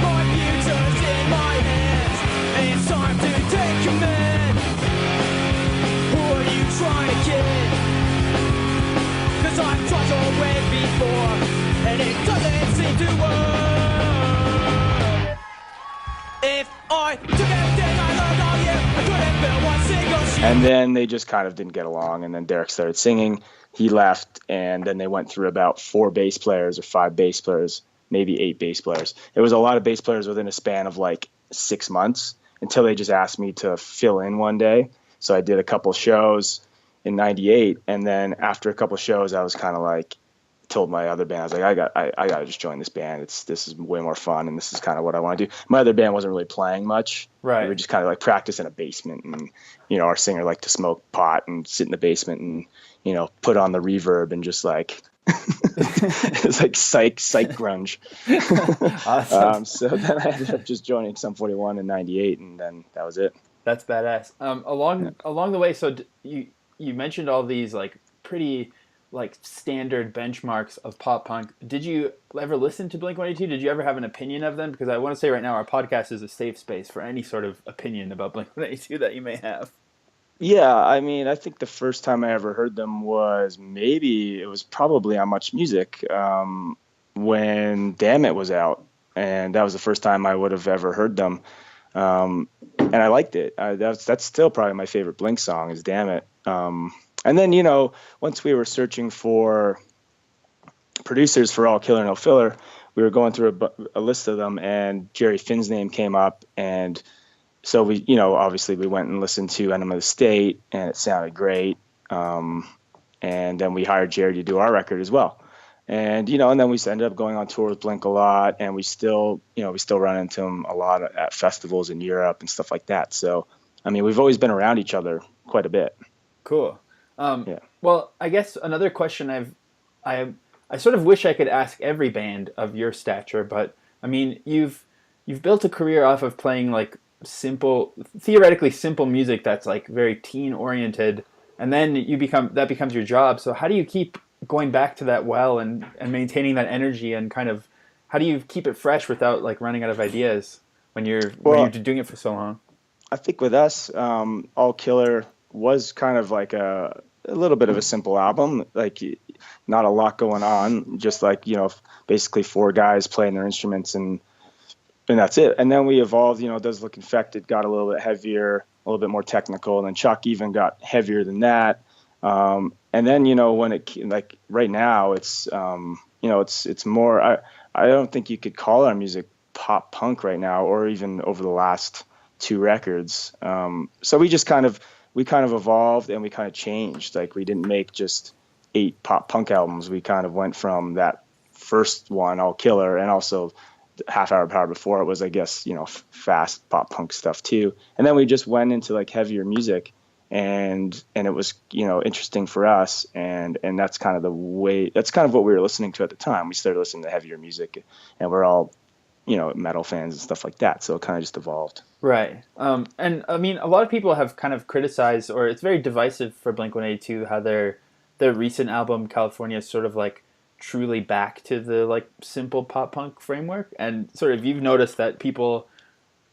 my future's in my hands, and it's time to take command. Who are you trying to kid? 'Cause I've tried your way before, and it doesn't seem to work. If I took everything I learned all year, I couldn't build one single ship. And then they just kind of didn't get along, and then Derek started singing. He left, and then they went through about 4 bass players or 5 bass players, maybe 8 bass players. There was a lot of bass players within a span of like 6 months until they just asked me to fill in one day. So I did a couple shows in '98, and then after a couple shows, I was kind of like, told my other band, I was like, I got to just join this band. This is way more fun, and this is kind of what I want to do. My other band wasn't really playing much. Right. We would just kind of like practice in a basement, and our singer liked to smoke pot and sit in the basement and put on the reverb and just like it's like psych grunge. Awesome. So then I ended up just joining Sum 41 in '98, and then that was it. That's badass. Along the way, so you mentioned all these like pretty like standard benchmarks of pop punk. Did you ever listen to Blink-182? Did you ever have an opinion of them? Because I want to say right now our podcast is a safe space for any sort of opinion about Blink-182 that you may have. Yeah, I mean, I think the first time I ever heard them was probably on Much Music when Damn It was out. And that was the first time I would have ever heard them. And I liked it. That's still probably my favorite Blink song is Damn It. And then, once we were searching for producers for All Killer No Filler, we were going through a list of them, and Jerry Finn's name came up. And so we, obviously we went and listened to Enema of the State, and it sounded great. And then we hired Jerry to do our record as well. And, and then we ended up going on tour with Blink a lot, and we still run into them a lot at festivals in Europe and stuff like that. So I mean, we've always been around each other quite a bit. Cool. Yeah. Well, I guess another question I I sort of wish I could ask every band of your stature, but I mean, you've built a career off of playing like theoretically simple music that's like very teen oriented, and then that becomes your job. So how do you keep going back to that well and maintaining that energy and kind of how do you keep it fresh without like running out of ideas when you're doing it for so long? I think with us, All Killer was kind of like a little bit of a simple album, like not a lot going on, just like, basically four guys playing their instruments and that's it. And then we evolved, Does Look Infected got a little bit heavier, a little bit more technical, and then Chuck even got heavier than that. And then, when like right now it's, it's more, I don't think you could call our music pop punk right now, or even over the last two records. So we kind of evolved and we kind of changed. Like we didn't make just 8 pop punk albums. We kind of went from that first one, All Killer, and also Half Hour Power before it was, I guess, fast pop punk stuff too. And then we just went into like heavier music, and it was, interesting for us. And that's kind of what we were listening to at the time. We started listening to heavier music, and we're all, metal fans and stuff like that. So it kind of just evolved. Right. And I mean, a lot of people have kind of criticized, or it's very divisive for Blink-182, how their recent album, California, is sort of like truly back to the like simple pop punk framework. And sort of you've noticed that people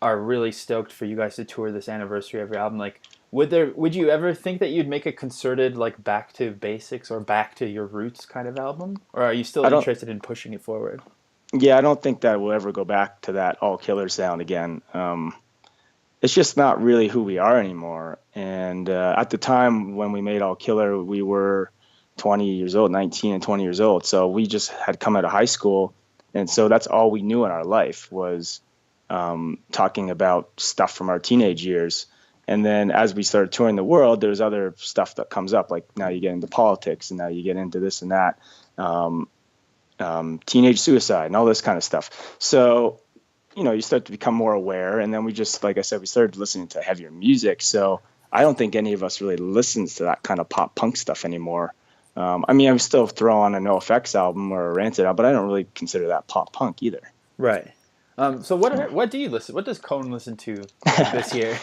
are really stoked for you guys to tour this anniversary of your album. Like, would you ever think that you'd make a concerted like back to basics or back to your roots kind of album? Or are you still interested in pushing it forward? Yeah, I don't think that we'll ever go back to that All Killer sound again. It's just not really who we are anymore. And at the time when we made All Killer, we were 20 years old, 19 and 20 years old. So we just had come out of high school. And so that's all we knew in our life was talking about stuff from our teenage years. And then as we started touring the world, there's other stuff that comes up. Like now you get into politics, and now you get into this and that. Teenage suicide and all this kind of stuff. So, you start to become more aware. And then we just, like I said, we started listening to heavier music. So I don't think any of us really listens to that kind of pop punk stuff anymore. I mean, I'm still throw on a NoFX album or a Rancid album, but I don't really consider that pop punk either. Right. So what do you listen? What does Cone listen to this year?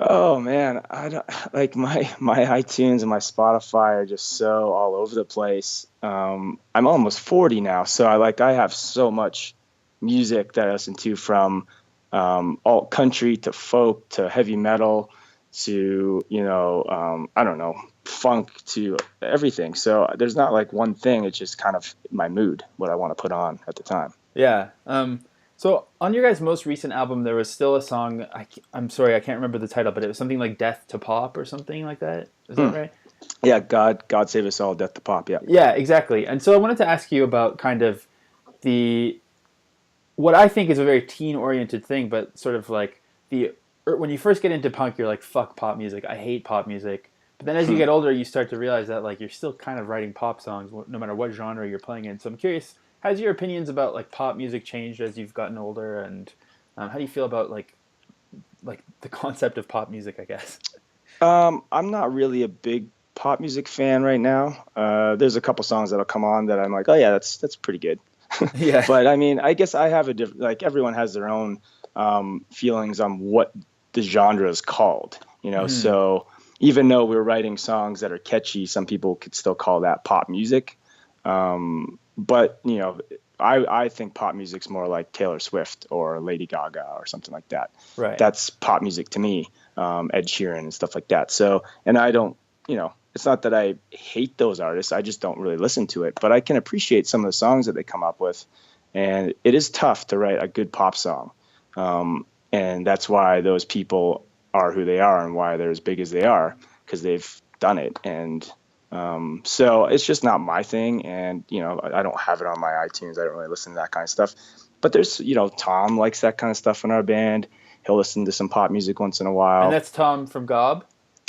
Oh man, I don't like my iTunes and my Spotify are just so all over the place. I'm almost 40 now, so I have so much music that I listen to, from alt country to folk to heavy metal to I don't know, funk to everything. So there's not like one thing. It's just kind of my mood, what I want to put on at the time. Yeah. So on your guys' most recent album, there was still a song. I'm sorry, I can't remember the title, but it was something like "Death to Pop" or something like that. Is that right? Yeah, God Save Us All, Death to Pop. Yeah. Yeah, exactly. And so I wanted to ask you about kind of what I think is a very teen-oriented thing, but sort of like when you first get into punk, you're like, "Fuck pop music. I hate pop music." But then as you get older, you start to realize that like you're still kind of writing pop songs, no matter what genre you're playing in. So I'm curious. Has your opinions about like pop music changed as you've gotten older, and how do you feel about like the concept of pop music, I guess? I'm not really a big pop music fan right now. There's a couple songs that'll come on that I'm like, oh yeah, that's pretty good. Yeah. But I mean, I guess I have a different, like everyone has their own feelings on what the genre is called, So even though we're writing songs that are catchy, some people could still call that pop music. But, I think pop music's more like Taylor Swift or Lady Gaga or something like that. Right. That's pop music to me, Ed Sheeran and stuff like that. So, and I don't, it's not that I hate those artists. I just don't really listen to it. But I can appreciate some of the songs that they come up with. And it is tough to write a good pop song. And that's why those people are who they are and why they're as big as they are, because they've done it. And so it's just not my thing. And, I don't have it on my iTunes. I don't really listen to that kind of stuff. But there's, Tom likes that kind of stuff in our band. He'll listen to some pop music once in a while. And that's Tom from Gob?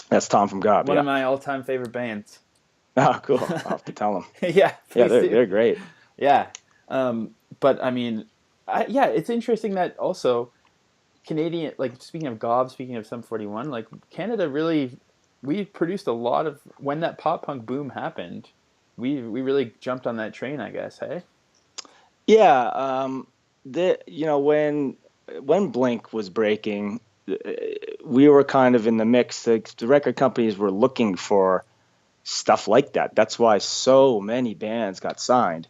That's Tom from Gob, One of my all-time favorite bands. Oh, cool. I'll have to tell him. Yeah. Yeah, they're great. Yeah. But, I mean, it's interesting that also Canadian, like speaking of Gob, speaking of Sum 41, like Canada really, we produced a lot of when that pop punk boom happened. We really jumped on that train, I guess. Hey. Yeah, when Blink was breaking, we were kind of in the mix. The record companies were looking for stuff like that. That's why so many bands got signed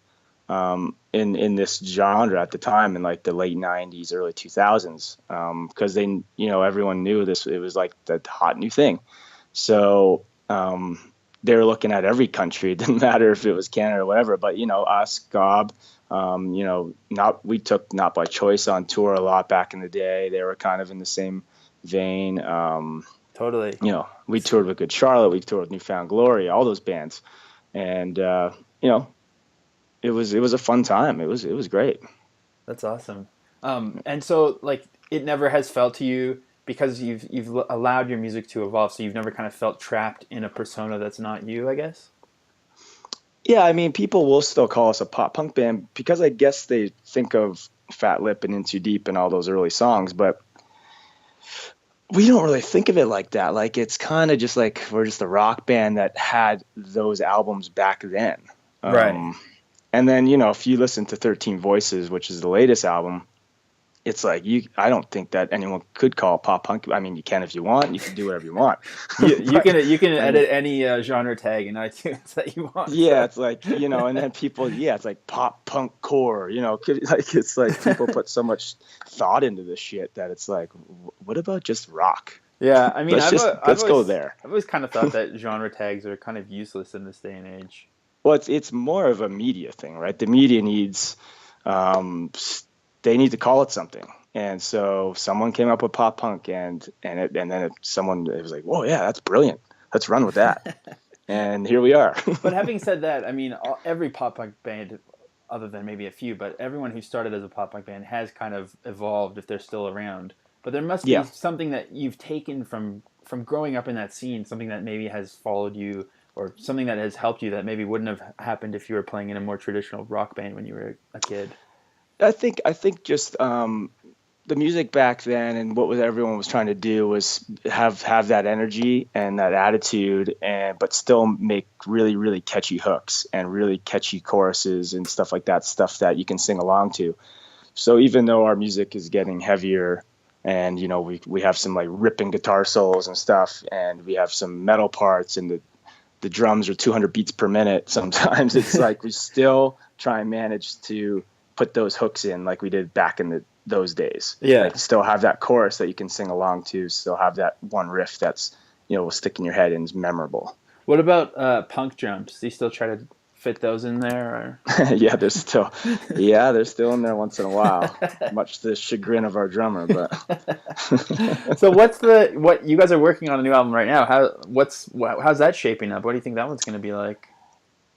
in this genre at the time, in like the late '90s, early 2000s, because everyone knew this. It was like the hot new thing. So they were looking at every country. It didn't matter if it was Canada or whatever. But us, Gob. We took Not By Choice on tour a lot back in the day. They were kind of in the same vein. Totally. We toured with Good Charlotte. We toured with Newfound Glory. All those bands, and it was a fun time. It was great. That's awesome. And so like it never has felt to you, because you've allowed your music to evolve. So you've never kind of felt trapped in a persona that's not you, I guess. Yeah, I mean, people will still call us a pop punk band because I guess they think of Fat Lip and In Too Deep and all those early songs, but we don't really think of it like that. Like, it's kind of just like we're just a rock band that had those albums back then. Right. And then, if you listen to 13 Voices, which is the latest album, it's like I don't think that anyone could call it pop punk. I mean, you can if you want. You can do whatever you want. You can edit any genre tag in iTunes that you want. Yeah, so. It's like and then people, it's like pop punk core. It's like people put so much thought into this shit that it's like, what about just rock? Yeah, I mean, let's go there. I've always kind of thought that genre tags are kind of useless in this day and age. Well, it's more of a media thing, right? The media needs. They need to call it something, and so someone came up with pop punk, and then someone was like, "Whoa, yeah, that's brilliant. Let's run with that." And here we are. But having said that, I mean, every pop punk band, other than maybe a few, but everyone who started as a pop punk band has kind of evolved if they're still around. But there must be something that you've taken from growing up in that scene, something that maybe has followed you, or something that has helped you that maybe wouldn't have happened if you were playing in a more traditional rock band when you were a kid. I think just the music back then, and what everyone was trying to do was have that energy and that attitude, but still make really, really catchy hooks and really catchy choruses and stuff like that, stuff that you can sing along to. So even though our music is getting heavier, and we have some like ripping guitar solos and stuff, and we have some metal parts, and the drums are 200 beats per minute. Sometimes it's like we still try and manage to put those hooks in like we did back in those days. Yeah. Like still have that chorus that you can sing along to, still have that one riff that's, will stick in your head and is memorable. What about punk jumps? Do you still try to fit those in there? Or? Yeah, they're still in there once in a while, much to the chagrin of our drummer. But so what you guys are working on a new album right now? How's that shaping up? What do you think that one's going to be like?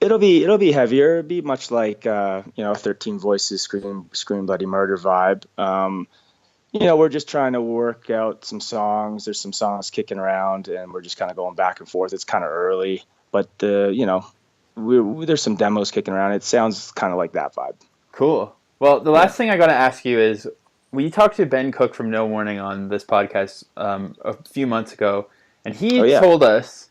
It'll be heavier. It'll be much like 13 Voices, Scream Bloody Murder vibe. We're just trying to work out some songs. There's some songs kicking around, and we're just kind of going back and forth. It's kind of early, but there's some demos kicking around. It sounds kind of like that vibe. Cool. Well, the last thing I got to ask you is, we talked to Ben Cook from No Warning on this podcast a few months ago, and he told us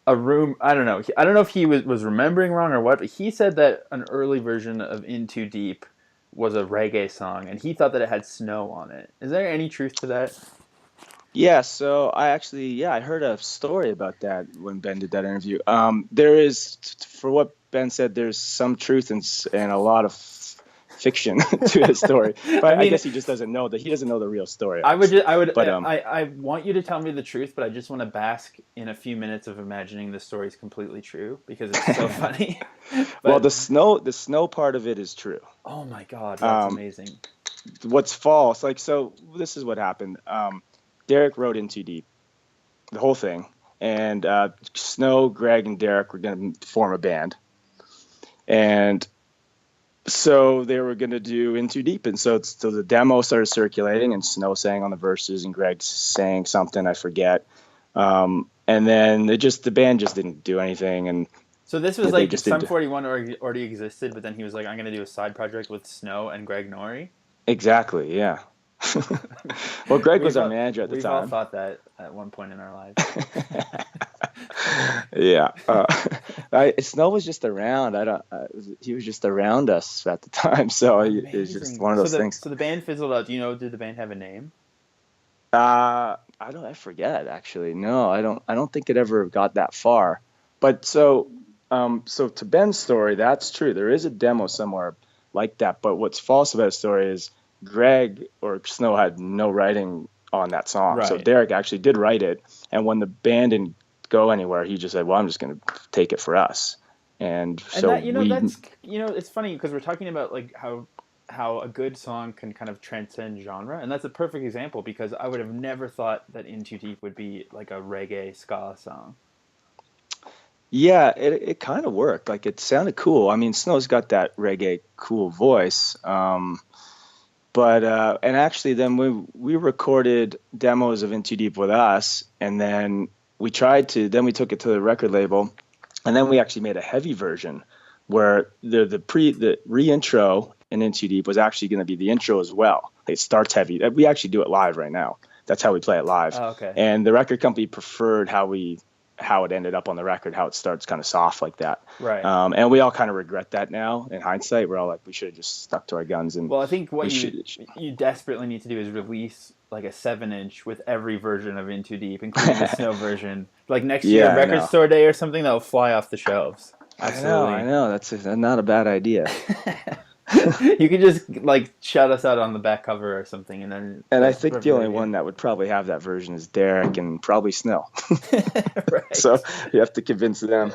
I don't know if he was remembering wrong or what, but he said that an early version of In Too Deep was a reggae song, and he thought that it had snow on it. Is there any truth to that? Yeah, so I heard a story about that when Ben did that interview. There is, for what Ben said, there's some truth and a lot of fiction to his story. But I guess he just doesn't know the real story. I want you to tell me the truth, but I just want to bask in a few minutes of imagining the story is completely true because it's so funny. Well, the snow part of it is true. Oh my God, that's amazing. What's false? So this is what happened. Derek wrote In Too Deep, the whole thing, and Snow, Greg, and Derek were going to form a band, and so they were going to do In Too Deep. And so the demo started circulating, and Snow sang on the verses and Greg sang something, I forget. And then the band just didn't do anything. And so this was like Sum 41 already existed, but then he was like, I'm going to do a side project with Snow and Greg Norrie. Exactly. Yeah. Well, Greg was our manager at the We've all time. thought that at one point in our lives. Yeah. Snow was just around. He was just around us at the time. So it was just one of those things. So the band fizzled out. Do you know, did the band have a name? I forget actually. No, I don't think it ever got that far. But so to Ben's story, that's true. There is a demo somewhere like that. But what's false about the story is Greg or Snow had no writing on that song. Right. So Derek actually did write it. And when the band didn't go anywhere, he just said, well, I'm just going to take it for us. And so that, that's, it's funny because we're talking about like how a good song can kind of transcend genre. And that's a perfect example because I would have never thought that In Too Deep would be like a reggae ska song. Yeah, it kind of worked. Like it sounded cool. I mean, Snow's got that reggae cool voice. But and actually then we recorded demos of In Too Deep with us, and then we took it to the record label, and then we actually made a heavy version where the re-intro in Too Deep was actually going to be the intro as well. It starts heavy. We actually do it live right now. That's how we play it live. Oh, okay. And the record company preferred how it ended up on the record, how it starts kind of soft like that. Right. And we all kind of regret that now in hindsight. We're all like, we should have just stuck to our guns. And well, I think what you desperately need to do is release like a 7-inch with every version of In Too Deep, including the Snow version. Like next year, Record Store Day or something, that'll fly off the shelves. Absolutely. I know. That's not a bad idea. You could just like shout us out on the back cover or something, and then. And I think the only one that would probably have that version is Derek and probably Snow. Right. So you have to convince them.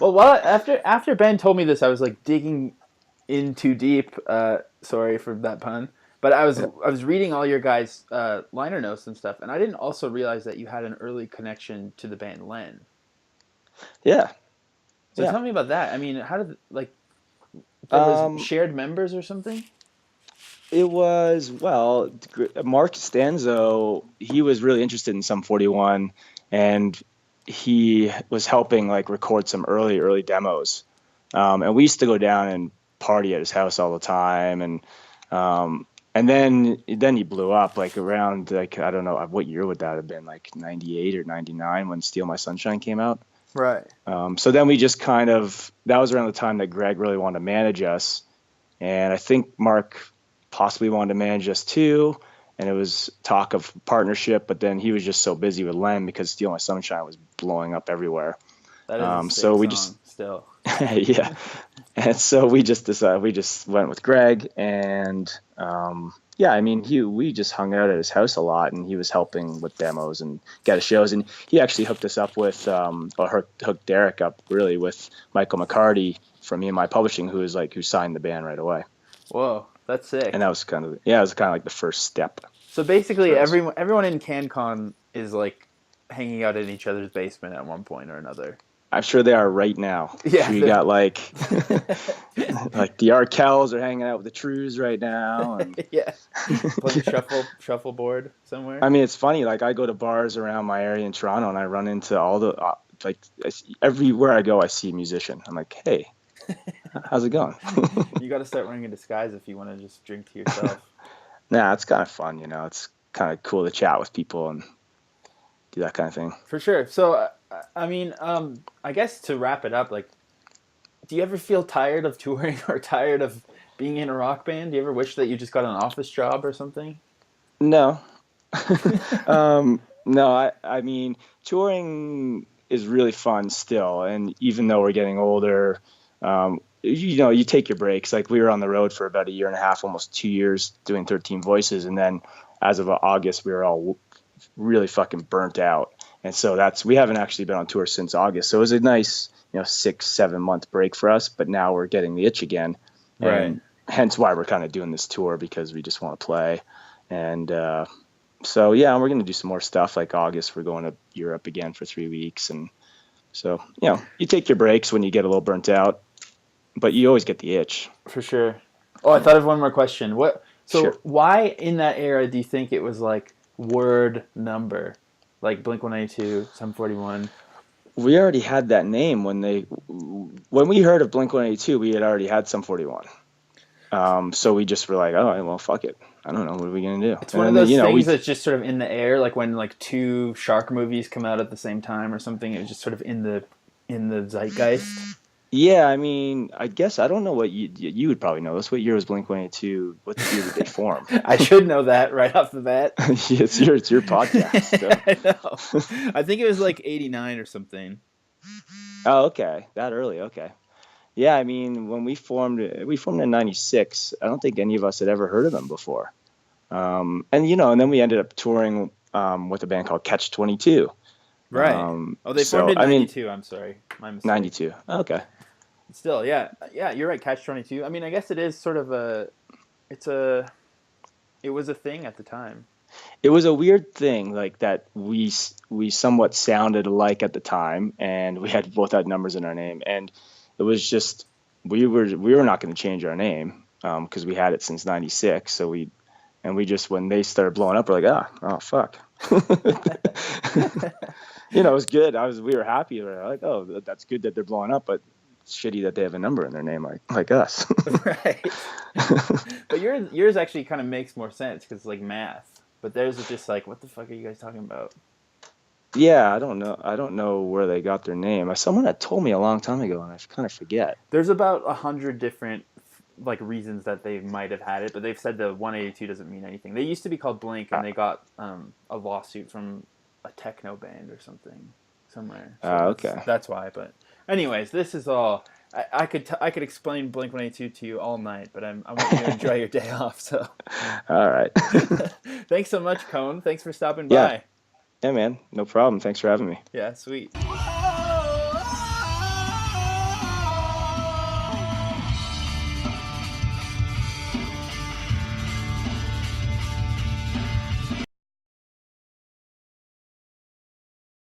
Well, after Ben told me this, I was like digging in too deep. Sorry for that pun, but I was reading all your guys' liner notes and stuff, and I didn't also realize that you had an early connection to the band Len. Yeah. So tell me about that. I mean, how did there was shared members or something? It was, Mark Stanzo, he was really interested in Sum 41, and he was helping like record some early demos. And we used to go down and party at his house all the time. And then he blew up like around, like, I don't know, what year would that have been? Like 98 or 99 when Steal My Sunshine came out. Right. So then we just that was around the time that Greg really wanted to manage us. And I think Mark possibly wanted to manage us too. And it was talk of partnership, but then he was just so busy with Len because Steal My Sunshine was blowing up everywhere. That is a sick so we song, just still. yeah. And so we just went with Greg, and I mean, we just hung out at his house a lot, and he was helping with demos and got us shows, and he actually hooked us up with hooked Derek up really with Michael McCarty from EMI Publishing, who signed the band right away. Whoa, that's sick. And that was kind of like the first step. So basically, everyone in CanCon is like hanging out in each other's basement at one point or another. I'm sure they are right now. Yeah, we got like the Arkells are hanging out with the Trues right now. And yeah, playing shuffleboard somewhere. I mean, it's funny. Like I go to bars around my area in Toronto, and I run into all the everywhere I go, I see a musician. I'm like, hey, how's it going? You got to start wearing a disguise if you want to just drink to yourself. Nah, it's kind of fun. It's kind of cool to chat with people and do that kind of thing. For sure. So, I mean, I guess to wrap it up, like, do you ever feel tired of touring or tired of being in a rock band? Do you ever wish that you just got an office job or something? No. No, I mean, touring is really fun still. And even though we're getting older, you take your breaks. Like we were on the road for about a year and a half, almost 2 years doing 13 Voices. And then as of August, we were all really fucking burnt out. And so we haven't actually been on tour since August. So it was a nice, 6-7 month break for us, but now we're getting the itch again. Right. And hence why we're kind of doing this tour, because we just want to play. And, so we're going to do some more stuff. Like August, we're going to Europe again for 3 weeks. And so, you take your breaks when you get a little burnt out, but you always get the itch. For sure. Oh, I thought of one more question. Sure. Why in that era do you think it was like word number? Like Blink-182, Sum 41. We already had that name when we heard of Blink-182. We had already had Sum 41. So we just were like, all right, well, fuck it. I don't know. What are we going to do? It's one of those things that's just sort of in the air, like when like two shark movies come out at the same time or something. It was just sort of in the zeitgeist. Yeah, I mean, I guess I don't know what you would probably know this. What year was Blink-182? What year did they form? I should know that right off the bat. It's your podcast. So. I know. I think it was like 89 or something. Oh, okay. That early. Okay. Yeah, I mean, when we formed in '96. I don't think any of us had ever heard of them before. And then we ended up touring with a band called Catch 22. Right. They formed in '92. I'm sorry, my mistake. '92. Okay. Still, yeah, you're right. Catch 22. I mean, I guess it is sort of it was a thing at the time. It was a weird thing, like that we somewhat sounded alike at the time, and we both had numbers in our name, and it was just we were not going to change our name because we had it since '96. So we just, when they started blowing up, we're like, oh fuck. It was good. We were happy. We were like, oh, that's good that they're blowing up, but it's shitty that they have a number in their name like us. Right. But yours actually kind of makes more sense because it's like math. But theirs is just like, what the fuck are you guys talking about? Yeah, I don't know where they got their name. Someone had told me a long time ago, and I kind of forget. There's about 100 different like reasons that they might have had it, but they've said the 182 doesn't mean anything. They used to be called Blink, and they got a lawsuit from a techno band or something somewhere. So okay. That's why. But anyways, this is all. I could explain Blink 182 to you all night, but I want you to enjoy your day off. So. All right. Thanks so much, Cone. Thanks for stopping by. Yeah, man. No problem. Thanks for having me. Yeah, sweet.